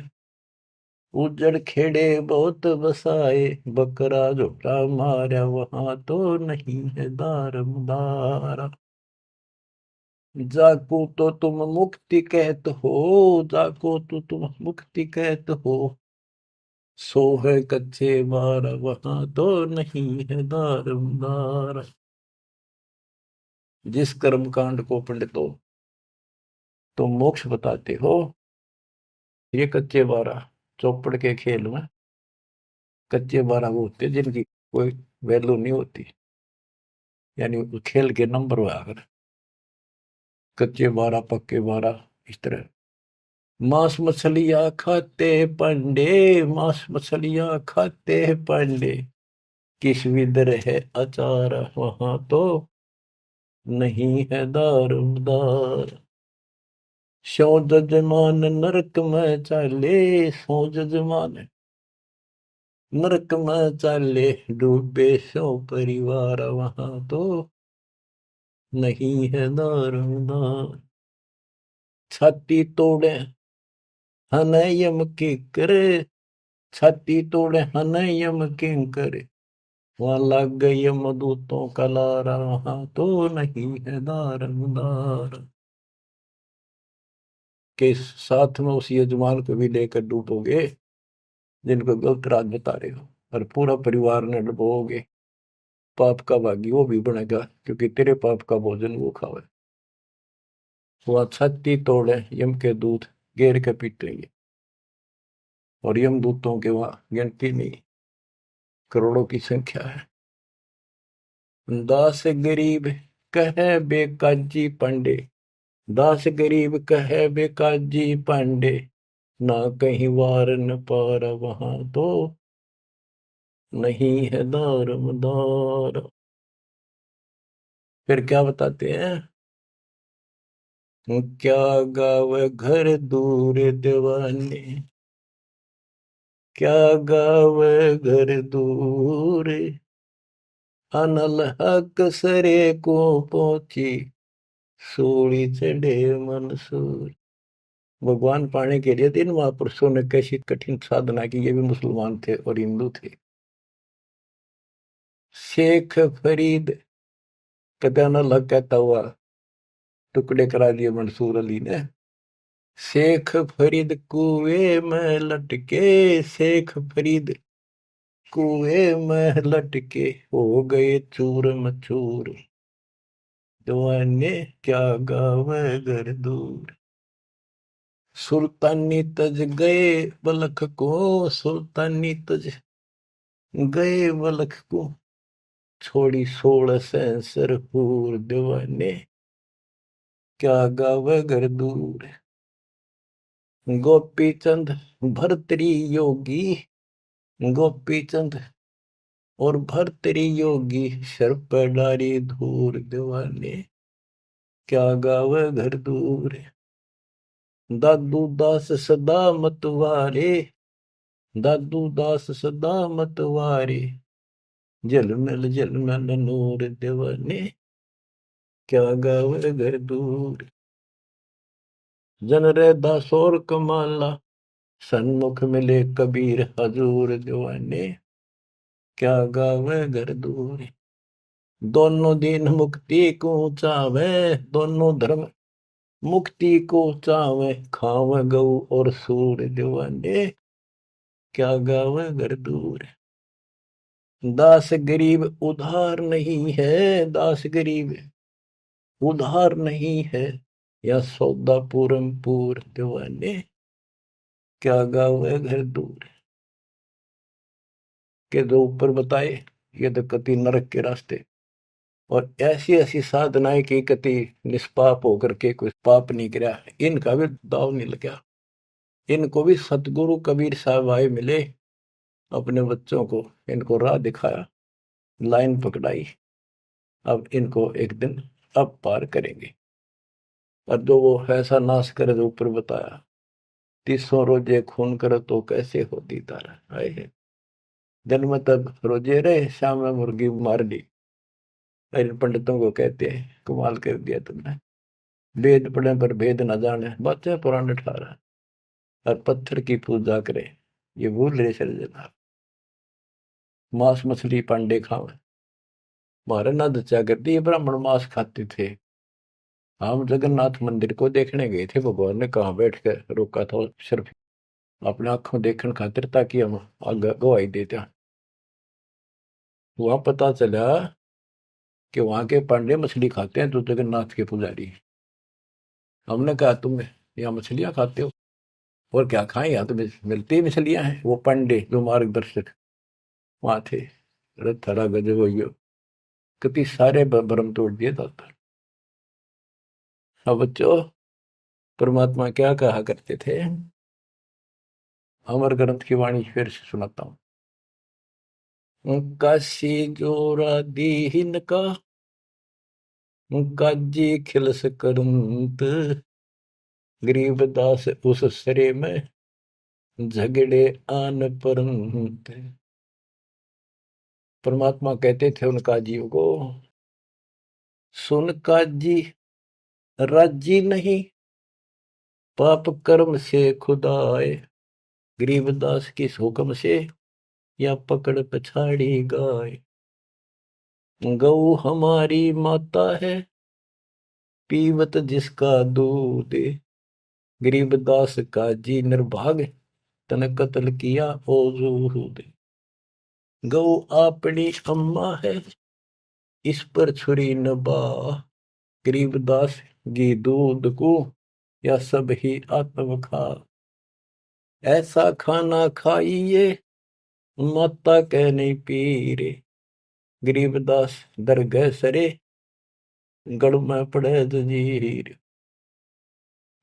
उजड़ खेड़े बहुत बसाए, बकरा झोटा मारा वहां तो नहीं है दारमदार। जाको तो तुम मुक्ति कहत हो, जाको तो तुम मुक्ति कहत हो, सो है कच्चे बार वहां तो नहीं है दारमदार। जिस कर्म कांड को पंडितों तुम मोक्ष बताते हो, ये कच्चे बारह चौपड़ के खेल में कच्चे बारह वो होते हैं जिनकी कोई वैल्यू नहीं होती, यानी खेल के नंबर हुआ अगर कच्चे बारह पक्के बारह इस तरह। मांस मछलियां खाते पंडे, मांस मछलियां खाते पंडे, किस विदर है अचार वहां तो नहीं है दारमदार। सो जजमान नरक में चाले, सो जजमान नरक में चाले, डूबे सो परिवार वहां तो नहीं है दारमदार। छाती तोड़े हन यम की करे, छाती तोड़े हन यम की करे, वहां लग गई यमदूतों का लारा वहां तो नहीं है दारमदार। के साथ में उस यजमान को भी लेकर डूबोगे जिनको गलत रात बता रहे हो, और पूरा परिवार ने डुबोगे, पाप का भागी वो भी बनेगा क्योंकि तेरे पाप का भोजन वो खावे। वह छाती तोड़े यम के दूत घेर के पीटेंगे, और यम दूतों के वहां गिनती नहीं, करोड़ों की संख्या है। दास गरीब कहे बेकाजी पांडे, दास गरीब कहे बेकाजी पांडे, ना कहीं वार न पार वहां तो नहीं है दारमदार। फिर क्या बताते हैं, क्या गावे घर दूर दीवाने, क्या गावे घर दूर, अनल हक सरे को पहुंची, सूली चढ़े मंसूर। भगवान पाने के लिए तीन महापुरुषों ने कैसी कठिन साधना की, ये भी मुसलमान थे और हिंदू थे। शेख फरीद कदा न लग कहता हुआ टुकड़े करा दिए मंसूर अली ने। शेख फरीद कुएं में लटके, शेख फरीद कुएं में लटके, हो गए चूर मचूर, दीवाने क्या गावे घर दूर। सुल्तानी तज गए बलख को, सुल्तानी तज गए बलख को, छोड़ी 16 सेंसर हूर, दीवाने क्या गावे घर दूर। गोपी चंद भरतरी योगी, गोपी चंद और भरतरी योगी, सर पर डारी धूर, दीवाने क्या गावे घर दूर। दादू दास सदा मतवारे, दादू दास सदा मतवारे, झलमल नूर, दीवाने क्या गावे घर दूर। जन रे दासोर कमाला, सन्मुख मिले कबीर हजूर, दीवाने क्या गावे घर दूर। दोनों दिन मुक्ति को चावे, दोनों धर्म मुक्ति को चावे, खावे गऊ और सूर, दीवाने क्या गावे घर दूर। दास गरीब उधार नहीं है, दास गरीब उधार नहीं है, या सौदा पूरम पूर दीवाने, क्या गावे घर दूर। के जो ऊपर बताए ये तो कति नरक के रास्ते, और ऐसी ऐसी साधनाएं की कति निष्पाप होकर के कोई पाप नहीं किया, इनका भी दाव नहीं लगा। इनको भी सतगुरु कबीर साहब आए मिले, अपने बच्चों को इनको राह दिखाया, लाइन पकड़ाई, अब इनको एक दिन अब पार करेंगे। और जो वो ऐसा नाश करे जो ऊपर बताया, 300 रोजे खून करे तो कैसे होती तारा आए है। दिन में तब रोजे रहे, शाम में मुर्गी मार ली। इन पंडितों को कहते हैं कमाल कर दिया तुमने, वेद पढ़े पर भेद न जाने, बच्चे पुराने ठारा, और पत्थर की पूजा करे, ये भूल रहे सर्जना। मांस मछली पांडे खावे, हमारे ना दचा करती, ये ब्राह्मण मांस खाते थे। हम जगन्नाथ मंदिर को देखने गए थे, भगवान ने कहाँ बैठ कर रोका था, सिर्फ अपने आंखों देखने खातिर, ताकि हम आगे गवाही देते। वहां पता चला कि वहां के पांडे मछली खाते हैं, तो जगन्नाथ के पुजारी। हमने कहा तुम यहाँ मछलियां खाते हो, और क्या खाएं, यहाँ तो मिलती ही मछलियां हैं। वो पंडे जो मार्गदर्शक वहां थे, अरे थरा गजब हो गयो, कितनी सारे भ्रम तोड़ दिए था। अब बच्चों, परमात्मा क्या कहा करते थे, अमर ग्रंथ की वाणी फिर से सुनाता हूँ। काशी जोरा दीन का, काजी खिलस करंत, गरीबदास उस सरे में, झगड़े आन परंत। परमात्मा कहते थे उन काजियों को, सुन काजी राजी नहीं, पाप कर्म से खुदाए, गरीबदास किस हुक्म से, या पकड़ पछाड़ी गाय। गौ हमारी माता है, पीवत जिसका दूध, गरीबदास का जी निर्भाग, तन कत्ल किया ओ जूद। गौ अपनी अम्मा है, इस पर छुरी न बा, गरीबदास जी दूध को, या सब ही आत्म खा। ऐसा खाना खाइए, माता कह नहीं पीरे, गरीबदास दरगह सरे, गढ़ में पड़े जंजीर।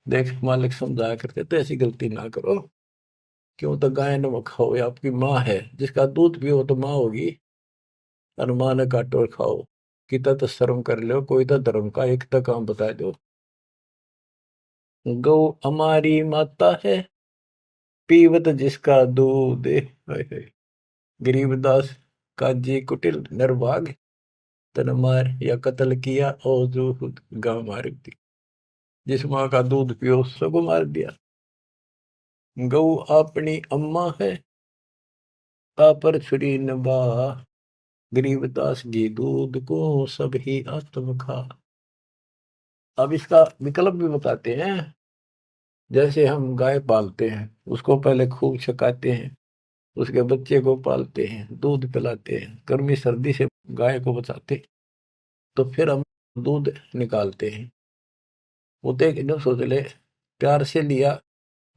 देख मालिक समझाया करते तो ऐसी गलती ना करो, क्यों तो गाय न खाओ, ये आपकी माँ है, जिसका दूध पियो तो माँ होगी, और माँ ने काटो और खाओ। कितना तो शर्म कर लो, कोई तो धर्म का एक तो काम बता दो। गौ हमारी माता है, पीवत जिसका दूध, गरीबदास काजी कुटिल निर्भाग, तन मार या कत्ल किया ओ जो गांव मार दी। जिस माँ का दूध पियो उसको मार दिया। गौ अपनी अम्मा है, पर छुरी न बा, गरीबदास जी दूध को सब ही आत्म खा। अब इसका विकल्प भी बताते हैं। जैसे हम गाय पालते हैं, उसको पहले खूब छकाते हैं, उसके बच्चे को पालते हैं, दूध पिलाते हैं, गर्मी सर्दी से गाय को बचाते, तो फिर हम दूध निकालते हैं। वो तो एक सोच ले, प्यार से लिया,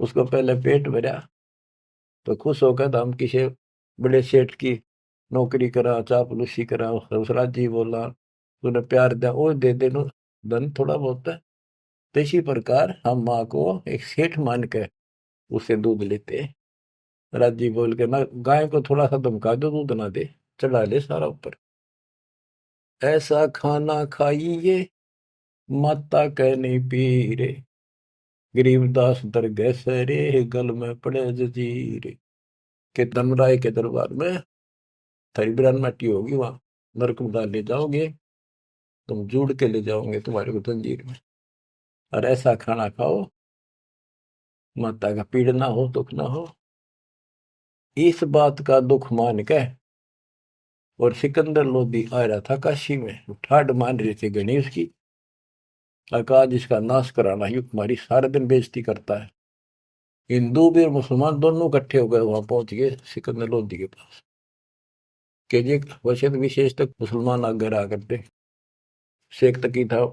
उसको पहले पेट भरा, तो खुश होकर तो हम किसी बड़े सेठ की नौकरी करा, चापलूसी करा, उस राजी बोला, तूने प्यार दिया, वो दे दे नो धन थोड़ा बहुत है। तो इसी प्रकार हम माँ को एक सेठ मान के उससे दूध लेते हैं, राजी बोल के ना। गाय को थोड़ा सा धमका दो, दूध ना दे, चढ़ा ले सारा ऊपर। ऐसा खाना खाइए, माता कह नहीं पी रे, गरीबदास दरगह सरे, गल में पड़े जंजीर। के धर्मराय के दरबार में थारी बिरान माटी होगी, वहां नरक में डाल ले जाओगे, तुम जुड़ के ले जाओगे तुम्हारे को जंजीर में। और ऐसा खाना खाओ, माता का पीड़ ना हो, दुख ना हो। इस बात का दुख मान के, और सिकंदर लोधी आ रहा था काशी में, ठाड मान रहे थे गणेश की, अकाज इसका नाश कराना ही तुम्हारी सारे दिन बेइज्जती करता है। हिंदू भी और मुसलमान दोनों इकट्ठे हो गए, वहां पहुंच गए सिकंदर लोधी के पास, के जी वैसे तो विशेष तक मुसलमान आगे रहा करते, शेख तकी था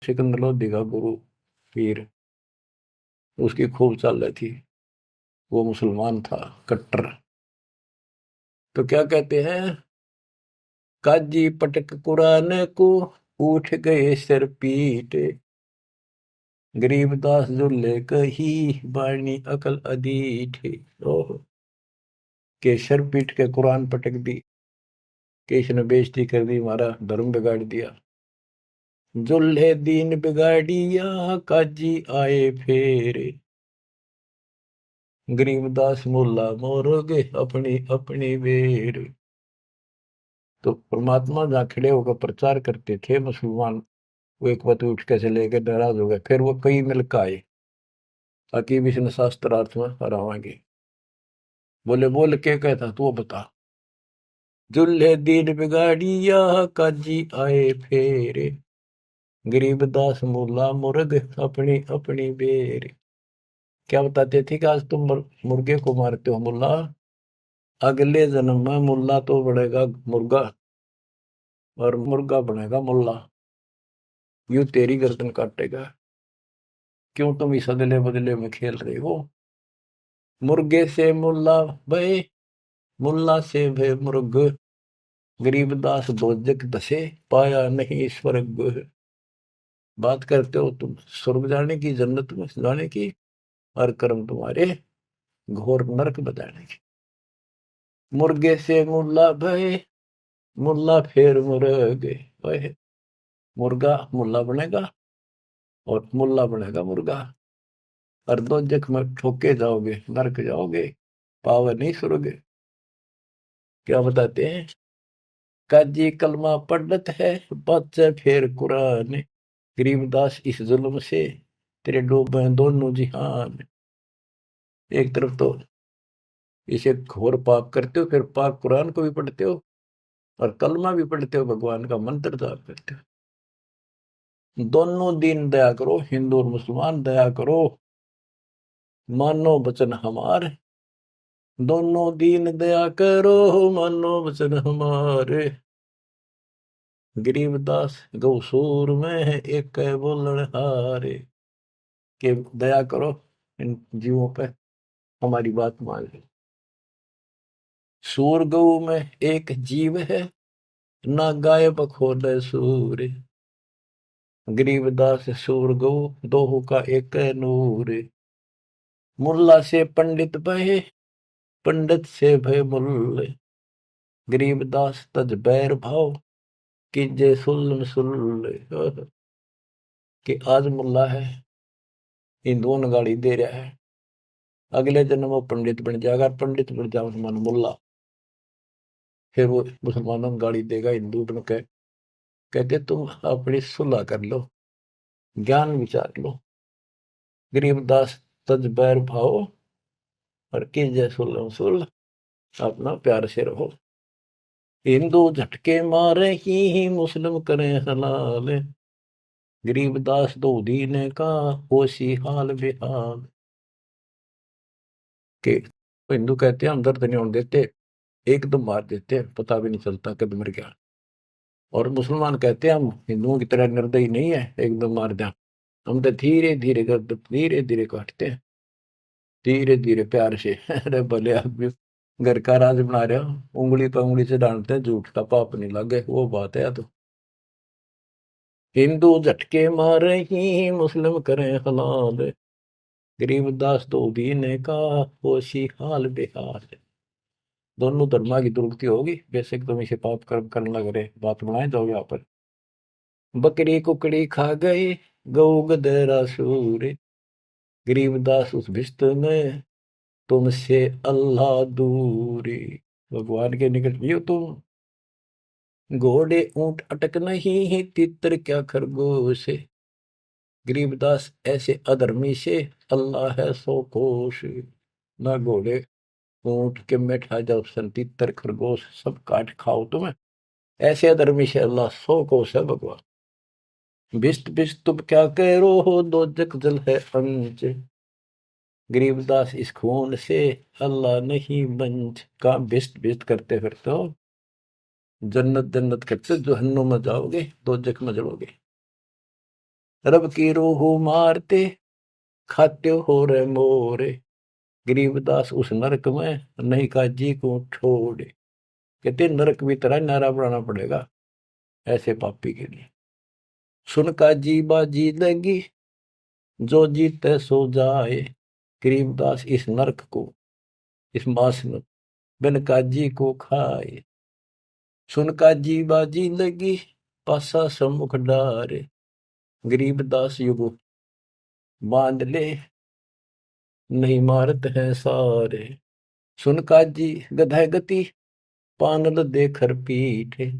सिकंदर लोधी का गुरु, पीर, उसकी खूब चाल थी। वो मुसलमान था कट्टर। तो क्या कहते हैं, काजी पटक कुरान को, उठ गए सिर पीट, गरीबदास जुल्ले कही, बाणी अकल अदीठ। ओह, के सर पीट के कुरान पटक दी, कि इसने बेइज्जती कर दी, हमारा धर्म बिगाड़ दिया। जुल्हे दीन बिगाड़िया, काजी आए फेरे, गरीबदास मुल्ला मोरोगे अपनी अपनी बेर। तो परमात्मा जहाँ खड़े होकर प्रचार करते थे मुसलमान, वो एक बात उठ के चले गए, नाराज हो गए। फिर वो कई मिलकर आए, ताकि विष्णु शास्त्रार्थ में हरावाएंगे। बोले बोल के कहता तू बता, जुल्हे दीन बिगाड़िया, काजी आए फेरे, गरीबदास मुल्ला मुर्ग अपनी अपनी बेर। क्या बताते थे कि आज तुम मुर्गे को मारते हो मुल्ला, अगले जन्म में मुल्ला तो बनेगा मुर्गा, और मुर्गा बनेगा मुल्ला, यूं तेरी गर्दन काटेगा। क्यों तुम इस अदले बदले में खेल रहे हो। मुर्गे से मुल्ला भय, मुल्ला से भय मुर्ग, गरीबदास दोजक दसे, पाया नहीं स्वर्ग। बात करते हो तुम स्वर्ग जाने की, जन्नत में जाने की, और कर्म तुम्हारे घोर नरक बताने की। मुर्गे से मुल्ला भय, मुल्ला फिर मुर्ग, मुर्गा मुल्ला बनेगा और मुल्ला बनेगा मुर्गा, और दोजक में ठोके जाओगे, नरक जाओगे, पावर नहीं स्वर्ग। क्या बताते हैं, काजी कलमा पढ़त है, बच्चे फिर कुरान, गरीबदास इस जुल्म से तेरे डूबे दोनों जिहान। एक तरफ तो इसे घोर पाप करते हो, फिर पाक कुरान को भी पढ़ते हो, और कलमा भी पढ़ते हो, भगवान का मंत्र जाप करते हो। दोनों दिन दया करो, हिंदू और मुसलमान दया करो, मानो वचन हमारे, दोनों दीन दया करो, मानो वचन हमारे। गरीबदास गौसूर में है एक बोलन हारे, के दया करो इन जीवों पे, हमारी बात मान लो। सूर गऊ में एक जीव है, ना गाय बखोले सूर, गरीबदास सूर गऊ दोहू का एक नूर। मुल्ला से पंडित भय, पंडित से भय मुल्ले, गरीबदास तज बैर भाव, कीजे सुल्ल सुल्ले। कि आज मुल्ला है, हिंदुओं ने गाड़ी दे रहा है, अगले जन्म वो पंडित बन जाएगा, पंडित बन जाओ मुसलमान मुल्ला, फिर वो मुसलमानों को गाड़ी देगा हिंदू बन के। कहते तुम अपनी सुलह कर लो, ज्ञान विचार लो, गरीबदास तज बैर भाओ, और कीजे सुल्ल सुल्ल, अपना प्यार से रहो। हिंदू झटके मारे ही मुस्लिम करें हलाल, गरीबदास दो दीने का होशी हाल बेहाल। के हिंदू कहते हैं हम दर्द नहीं होने देते, एकदम मार देते हैं, पता भी नहीं चलता कब मर गया। और मुसलमान कहते हैं हम हिंदुओं की तरह निर्दयी नहीं है, एकदम मार दें, हम तो धीरे धीरे कर, धीरे धीरे काटते हैं, धीरे धीरे प्यार से। अरे भले आदमी घर का राज बना रहे हो, उंगली पर उंगली से डांटते हैं, झूठ का पाप नहीं लगे, वो बात है। तो हिंदू झटके मारे ही मुस्लिम करें हलाल, गरीबदास दो दीने का होशी हाल बेहाल। दोनों धर्मा की दुर्गति होगी, बेशक तुम इसे पाप कर्म करने लग रहे, बात बनाए जाओ यहाँ पर। बकरी कुकड़ी खा गए, गऊ गधेरा सूर, गरीबदास उस भिस्त में, तुमसे अल्लाह दूरी। भगवान के निकट भी हो तुम, घोड़े ऊंट अटक नहीं, तितर क्या खरगोश, गरीबदास ऐसे अधर्मी से, अल्लाह है सो कोश। ना घोड़े ऊंट के बैठा जाओ, सन तितर खरगोश सब काट खाओ तुम्हें, ऐसे अधर्मी से अल्लाह सो कोश है भगवान। भिष्ट भिष्ट तुम क्या कह रो हो, दो जग जल है अंच, गरीबदास इस खून से अल्लाह नहीं बंच। का भिष्ट भिष्ट करते फिरते हो, जन्नत जन्नत करते जहन्नुम में जाओगे, दो जग में जलोगे। रब की रूह मारते खाते हो रे मोरे। गरीबदास उस नरक में नहीं काजी को छोड़े। कहते नरक भी तरह नारा बनाना पड़ेगा ऐसे पापी के लिए। सुन काजी बाजी लगी जो जीते सो जाए। गरीबदास इस नरक को, इस मास में बिन काजी को खाए। सुन काजी बाजी लगी पासा सम्मुख डारे। गरीबदास युग बांध ले नहीं मारत है सारे। सुन काजी गधा गति पानल देकर पीठे।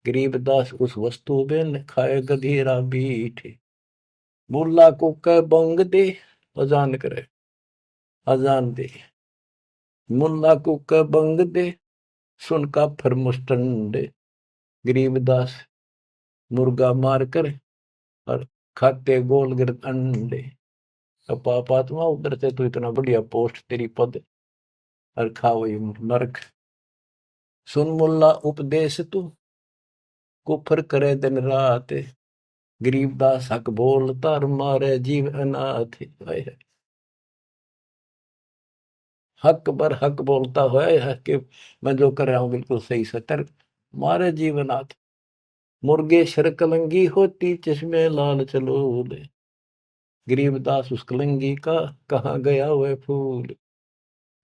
गरीबदास उस वस्तु बिन खाए गधेरा बीठे। मुल्ला को कह बंग दे अजान करे, अजान दे। मुल्ला को कह बंग दे सुन का फर मुस्टंडे। गरीबदास मुर्गा मार कर और खाते गोल गिरद अंडे। अब पापात्मा उधर से तो इतना बढ़िया पोस्ट तेरी पद और खाओ ये नरक। सुन मुल्ला उपदेश तू कुफर करे दिन रात। गरीबदास हक बोलता और मारे जीव अनाथ। हक बर हक बोलता है कि मैं जो कर रहा हूं बिल्कुल सही सतर मारे जीवनाथ। मुर्गे शर कलंगी होती चश्मे लाल चलो ले। गरीबदास उस कलंगी का कहाँ गया वह फूल।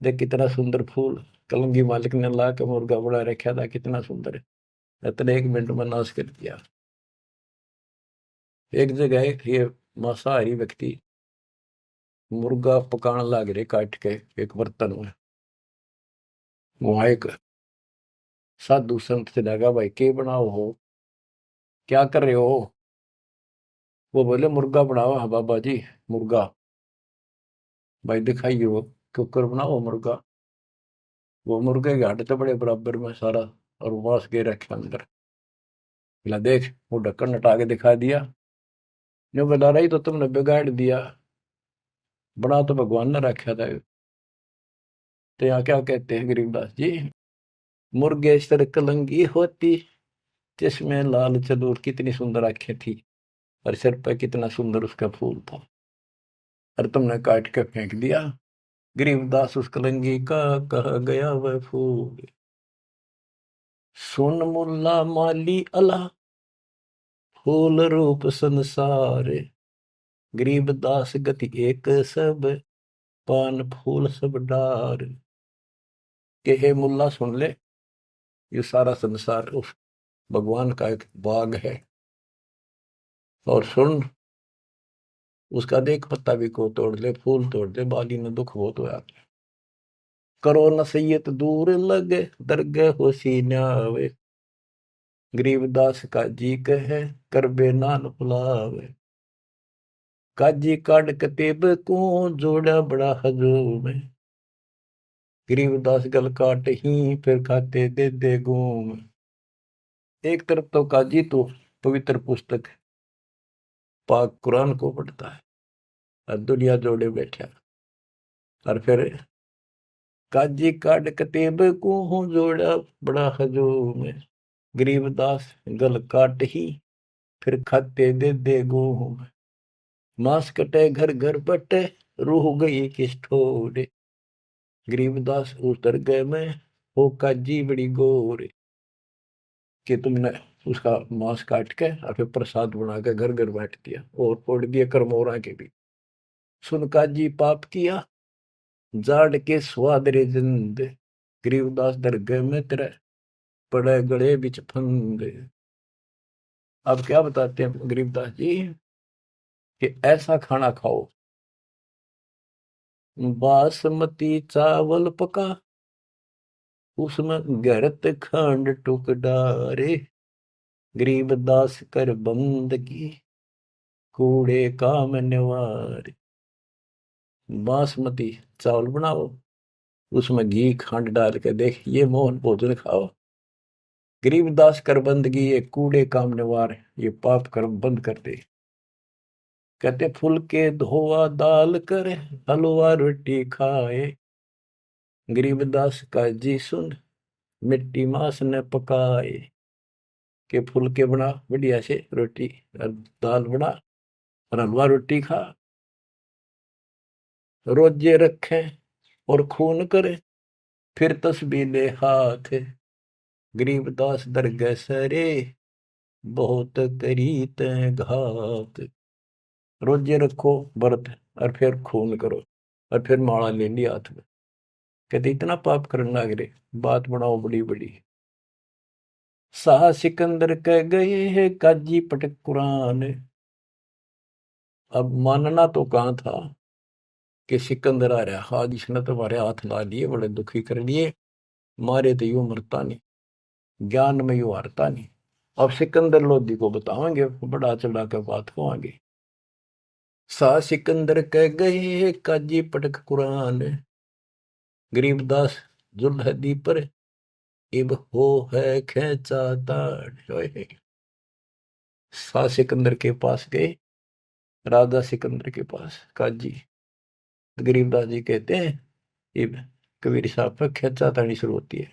देख कितना सुंदर फूल कलंगी मालिक ने ला के मुर्गा बड़ा रखा था, कितना सुंदर है। इतने 1 मिनट में नाश कर दिया। एक जगह ये मांसाहारी व्यक्ति मुर्गा पकाने लग रहे काट के एक बर्तन में। वहां एक साधु संत से लगा भाई के बनाओ हो, क्या कर रहे हो। वो बोले मुर्गा बनाओ। हाँ बाबा जी मुर्गा। भाई दिखाइए वो कुकर बनाओ मुर्गा। वो मुर्गे के हड्डी तो बड़े बराबर में सारा और मांस के रखे अंदर। बोला देख वो ढक्कन हटा के दिखा दिया। जो बता रही तो तुमने बिगाड़ दिया, बना तो भगवान ने रखा था। तो यहाँ क्या कहते हैं गरीबदास जी। मुर्गे सर कलंगी होती जिसमें लाल चदूर, कितनी सुंदर आंखें थी और सिर पर कितना सुंदर उसका फूल था और तुमने काट के फेंक दिया। गरीबदास उस कलंगी का कहा गया वह फूल। सुन मुल्ला माली अला फूल रूप संसार। गरीबदास गति एक सब पान फूल सब डार। के हे मुल्ला सुन ले, ये सारा संसार उस भगवान का एक बाग है। और सुन उसका देख पत्ता भी को तोड़ ले, फूल तोड़ दे, बाली में दुख बहुत होया। करो नसीहत दूर लगे दरगह हो सीन्यावे। गरीबदास का जी कहे करबे नान फुलावे। काजी काट कतेब को जोड़ा बड़ा हजूम। गरीबदास गल काट ही फिर खाते दे घूम। एक तरफ तो काजी तो पवित्र पुस्तक पाक कुरान को पढ़ता है और दुनिया जोड़े बैठा। और फिर काजी काट कतेब को जोड़ा बड़ा हजूम। गरीबदास गल काट ही फिर खाते दे घूम। मांस कटे घर घर बटे रूह गई किस ठोरे। गरीबदास उतर गए में हो काजी बड़ी गोरे। कि तुमने उसका मांस काट के और फिर प्रसाद बना के घर घर बांट दिया और फोड़ दिए करमोरा के भी। सुन काजी पाप किया जाड़ के स्वाद रे जिंद। गरीबदास दरगाह में तेरे पड़े गड़े बिच फंद। अब क्या बताते हैं गरीबदास जी कि ऐसा खाना खाओ, बासमती चावल पका उसमें गरत खंड टुक डारे। गरीबदास कर बंदगी कूड़े काम निवार। बासमती चावल बनाओ उसमें घी खंड डाल के देख ये मोहन भोजन खाओ। गरीबदास कर बंदगी ये कूड़े काम निवार, ये पाप कर्म बंद कर दे। कहते फुल के धोआ दाल कर हलवा रोटी खाए। गरीबदास का जी सुन मिट्टी मांस ने पकाए। के फुल के बना बढ़िया से रोटी और दाल बना और हलवा रोटी खा, रोजे रखे और खून करे, फिर तस्बीह ले हाथ, गरीबदास दरगह सरे, बहुत करी तै घात। रोजे रखो व्रत और फिर खून करो और फिर माला ले लिया हाथ में। कहते इतना पाप करने लग रहे, बात बनाओ बड़ी बड़ी। शाह सिकंदर कह गए है काजी पटक कुरान। अब मानना तो कहाँ था कि सिकंदर आ रहा, हाज इसने तो हमारे हाथ ला लिए, बड़े दुखी कर लिए, मारे तो यूं मरता नहीं, ज्ञान में यूं हारता नहीं। अब सिकंदर लोधी को बताओगे, बड़ा चढ़ा कर बात को आगे। शाह सिकंदर कह गए है काजी पटक कुरान, गरीबदास जुल्हदी पर इब हो है खेचा ताड़। शाह सिकंदर के पास गए, राजा सिकंदर के पास काजी, गरीबदास जी कहते हैं इब कबीर साहब पर खेचा ताड़ी शुरू होती है।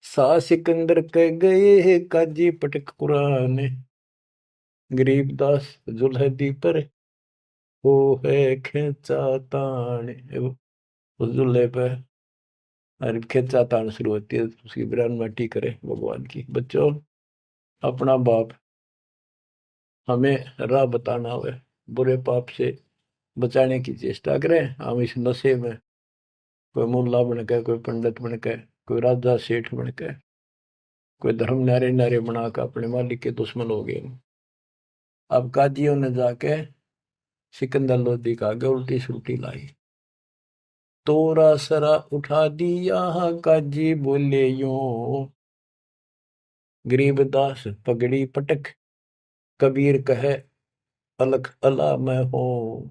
शाह सिकंदर कह गए है काजी पटक कुरान, गरीबदास जुल्हदी पर हो है खेचा ताड़। उस जुल्हे पर अरे खेचा ताड़ शुरू होती है, उसकी बिरान माटी करे भगवान की। बच्चों, अपना बाप हमें राह बताना हुए, बुरे पाप से बचाने की चेष्टा करें। हम इस नशे में कोई मुल्ला बन के, कोई पंडित बन के, कोई राजा सेठ बन के, कोई धर्म नारे नारे बना कर अपने मालिक के दुश्मन हो गए। अब काजियों ने जाके सिकंदर लोधी का आगे उल्टी सुल्टी लाई, तोरा सरा उठा दिया काजी बोले यूं, गरीबदास पगड़ी पटक, कबीर कहे अलख अला मैं हूं।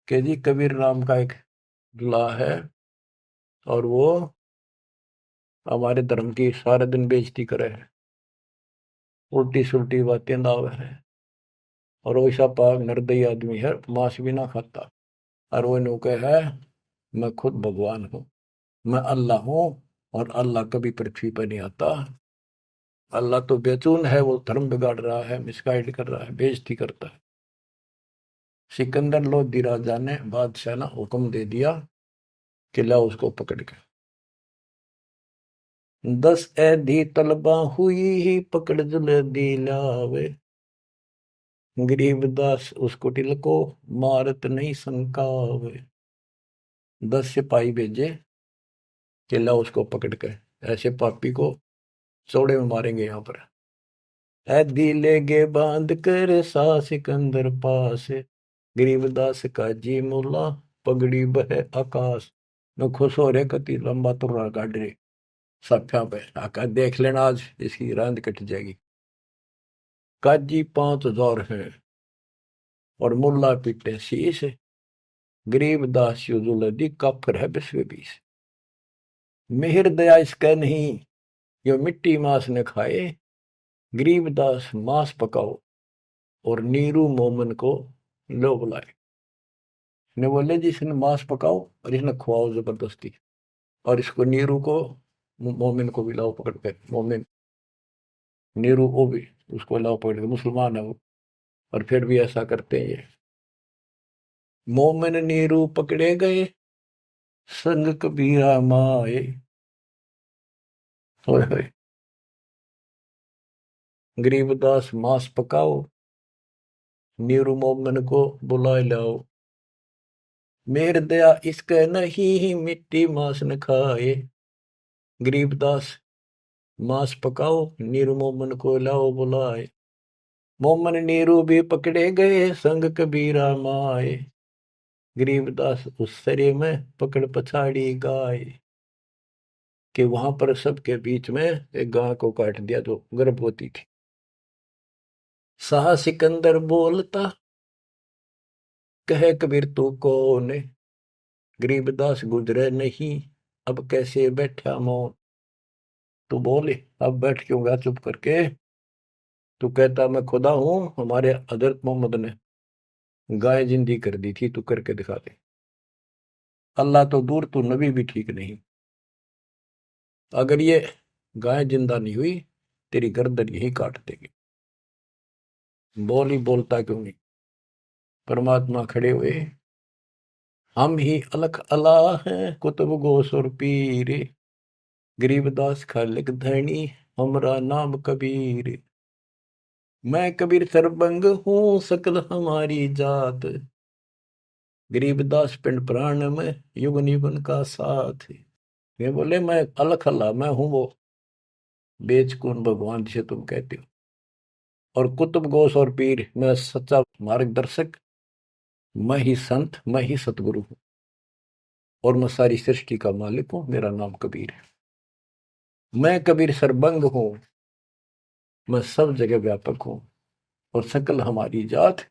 के जी कबीर नाम का एक ला है और वो हमारे धर्म की सारे दिन बेइज्जती करे है, उल्टी सुल्टी बातें लावे है, और वैसा पाक निर्दयी आदमी है, मांस भी ना खाता। और वो नु है मैं खुद भगवान हूँ, मैं अल्लाह हूँ, और अल्लाह कभी पृथ्वी पर नहीं आता। अल्लाह तो बेचून है, वो धर्म बिगाड़ रहा है, मिसगाइड कर रहा है, बेइज्जती करता है। सिकंदर लोधी राजा ने बादशाह ने हुक्म दे दिया कि लाओ उसको पकड़ के। 10 ऐधी तलबा हुई ही पकड़ जुल्दी लावे, गरीबदास उसको टिलको मारत नहीं संकावे। 10 सिपाही भेजे कि लाओ उसको पकड़ के, ऐसे पापी को चौड़े में मारेंगे यहाँ पर। ऐदी लेगे बांध कर सा सिकंदर पास, गरीबदास का जी मुल्ला पगड़ी बह आकाश। न खुश हो रहे कति लंबा तुर्रा काट रहे सफ्या पे, आका देख लेना आज इसकी रांद कट जाएगी। काजी 5000 है और मुल्ला पिटे शीश, गरीबदास युजुलदी काफर है 20 मेहर दया इसका नहीं, यो मिट्टी मांस न खाए, गरीबदास मांस पकाओ और नीरू मोमन को लो बुलाए। ने बोले जी इसने मांस पकाओ और इसने खुआओ जबरदस्ती, और इसको नीरू को मोमिन को भी लाओ पकड़ के। मोमिन नीरू वो भी उसको लाओ पकड़ के, मुसलमान है वो, और फिर भी ऐसा करते हैं ये। मोमिन नीरू पकड़े गए संग कबीरा माए, होए होए। गरीबदास मांस पकाओ, नीरू मोमिन को बुलाए लाओ, मेर दया इसके नहीं मिट्टी मांस न खाए। गरीबदास मांस पकाओ, नीरू मोमन को लाओ बुलाए, मोमन नीरू भी पकड़े गए संग कबीरा माए, गरीबदास उस सरे में पकड़ पछाड़ी गाय। कि वहां पर सबके बीच में एक गाय को काट दिया जो गर्भवती थी। शाह सिकंदर बोलता कहे कबीर तू कौन, गरीबदास गुजरे नहीं अब कैसे बैठा मौन। तू बोले अब बैठ क्यों गया चुप करके, तू कहता मैं खुदा हूं, हमारे हजरत मोहम्मद ने गाय जिंदी कर दी थी, तू करके दिखा दे। अल्लाह तो दूर, तू नबी भी ठीक नहीं। अगर ये गाय जिंदा नहीं हुई तेरी गर्दन यही काट देगी। बोल ही बोलता क्यों नहीं। परमात्मा खड़े हुए, हम ही अलख अला हैं कुतुब गोस और पीर, गरीबदास खालिक धनी हमरा नाम कबीर। मैं कबीर सरबंग हूँ सकल हमारी जात, गरीबदास पिंड प्राण में युगन युगन का साथ। ये बोले मैं अलख अल्लाह, मैं हूं वो बेचकुन भगवान जिसे तुम कहते हो, और कुतुब गोस और पीर मैं सच्चा मार्गदर्शक, मैं ही संत, मैं ही सतगुरु हूं, और मैं सारी सृष्टि का मालिक हूं, मेरा नाम कबीर है। मैं कबीर सरबंग हूं, मैं सब जगह व्यापक हूं, और सकल हमारी जात,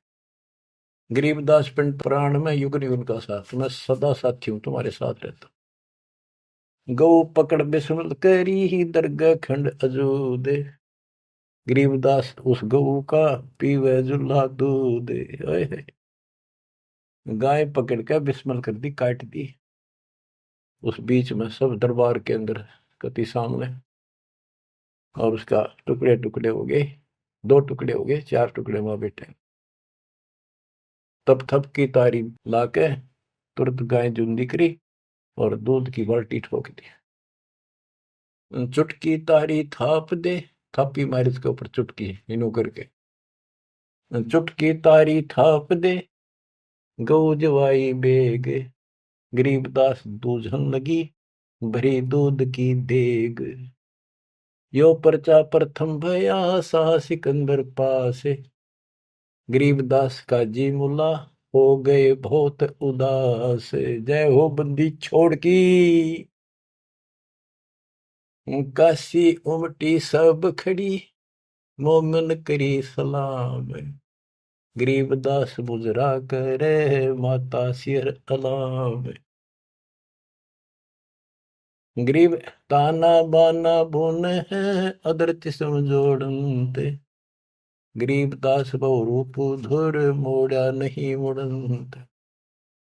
गरीबदास पिंड प्राण में युग युग का साथ, मैं सदा साथी हूं, तुम्हारे साथ रहता हूं। गौ पकड़ बिस्मल करी ही दरगाह खंड अजूद, गरीबदास उस गऊ का पीवे जुल्ला दूध। गाय पकड़ कर बिस्मल कर दी, काट दी, उस बीच में सब दरबार के अंदर कति सामने, और उसका टुकड़े टुकड़े हो गए, 2 टुकड़े हो गए, 4 टुकड़े वहां बैठे। तब थप की तारी लाके तुरंत गाय जूंदी करी और दूध की बाल्टी ठोक दी। चुटकी तारी थाप दे, थापी मारी उसके ऊपर चुटकी इनो करके, चुटकी तारी थाप दे, गऊ जवाई बेग, गरीबदास दूझन लगी भरी दूध की देग। यो पर्चा प्रथम भया साह सिकंदर पास, गरीबदास का जी मुला हो गए बहुत उदास। जय हो बंदी छोड़ की, काशी उमटी सब खड़ी, मोमन करी सलाम, गरीबदास बुजरा करे माता सिर अलाम। गरीब ताना बाना बुन है अदरच समझोड़ते, गरीबदास बहुरूप धुर मोड़ा नहीं मुड़ंत।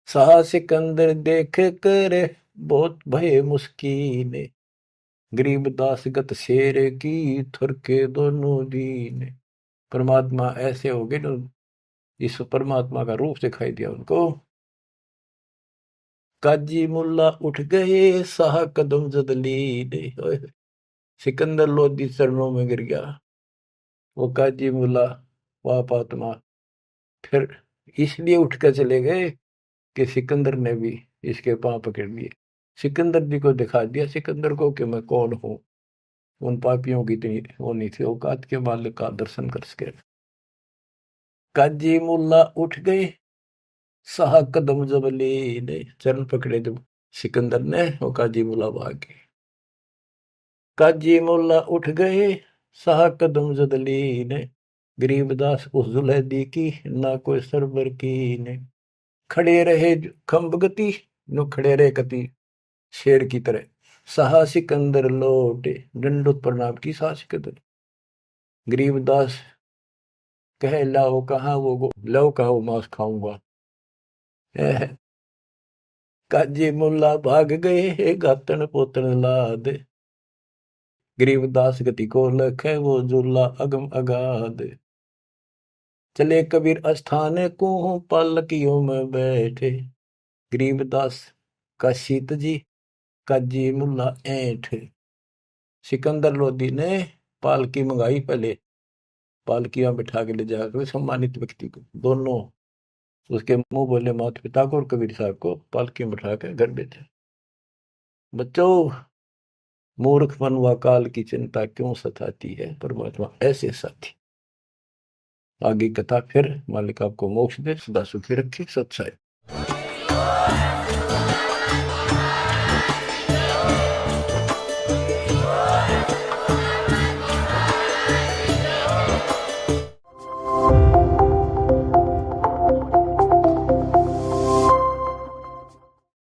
साह सिकंदर देख कर बहुत भय मुस्कीन, गरीबदास गत शेर की थुर के दोनों दीन। परमात्मा ऐसे हो गए, तो इस परमात्मा का रूप दिखाई दिया उनको। काजी मुल्ला उठ गए साह कदम जदलीन, सिकंदर लोधी चरणों में गिर गया। वो काजी मुल्ला पाप आत्मा फिर इसलिए उठ कर चले गए कि सिकंदर ने भी इसके पांव पकड़ लिए, सिकंदर जी को दिखा दिया सिकंदर को कि मैं कौन हूं। उन पापियों की इतनी वो नहीं थी औकात के मालिक का दर्शन कर सके। काजी मुल्ला उठ गए साह कदम जबली ने, चरण पकड़े जब सिकंदर ने, वो काजी मुल्ला भाग गए। काजी मुल्ला उठ गए साह कदम जदली ने, गरीबदास उस जुलैदी की ना कोई सरबर की ने। खड़े रहे खम्ब गति, नो खड़े रहे कति शेर की तरह। साहा सिकंदर लौटे, दंडोत प्रणाम की साह सिकंदर। गरीबदास कहे लाओ कहाँ वो, लाओ कहाँ वो मांस खाऊंगा। काजी मुल्ला भाग गए गातन पोतन लाद, गरीबदास गति को लखे वो जुल्ला अगम अगाध। चले कबीर अस्थान को पालकियों में बैठे, गरीबदास का शीत जी काजी मुल्ला ऐठ। सिकंदर लोधी ने पालकी मंगाई, पहले पालकियां बिठा के ले जाकर सम्मानित व्यक्ति को, दोनों उसके मुंह बोले माता पिता को और कबीर साहब को पालकी में बिठा कर घर भेजा। बच्चों, मूर्खपन व काल की चिंता क्यों सताती है, परमात्मा ऐसे साथी। आगे कथा फिर, मालिक आपको मोक्ष दे, सदा सुखी रखे। सत्साई।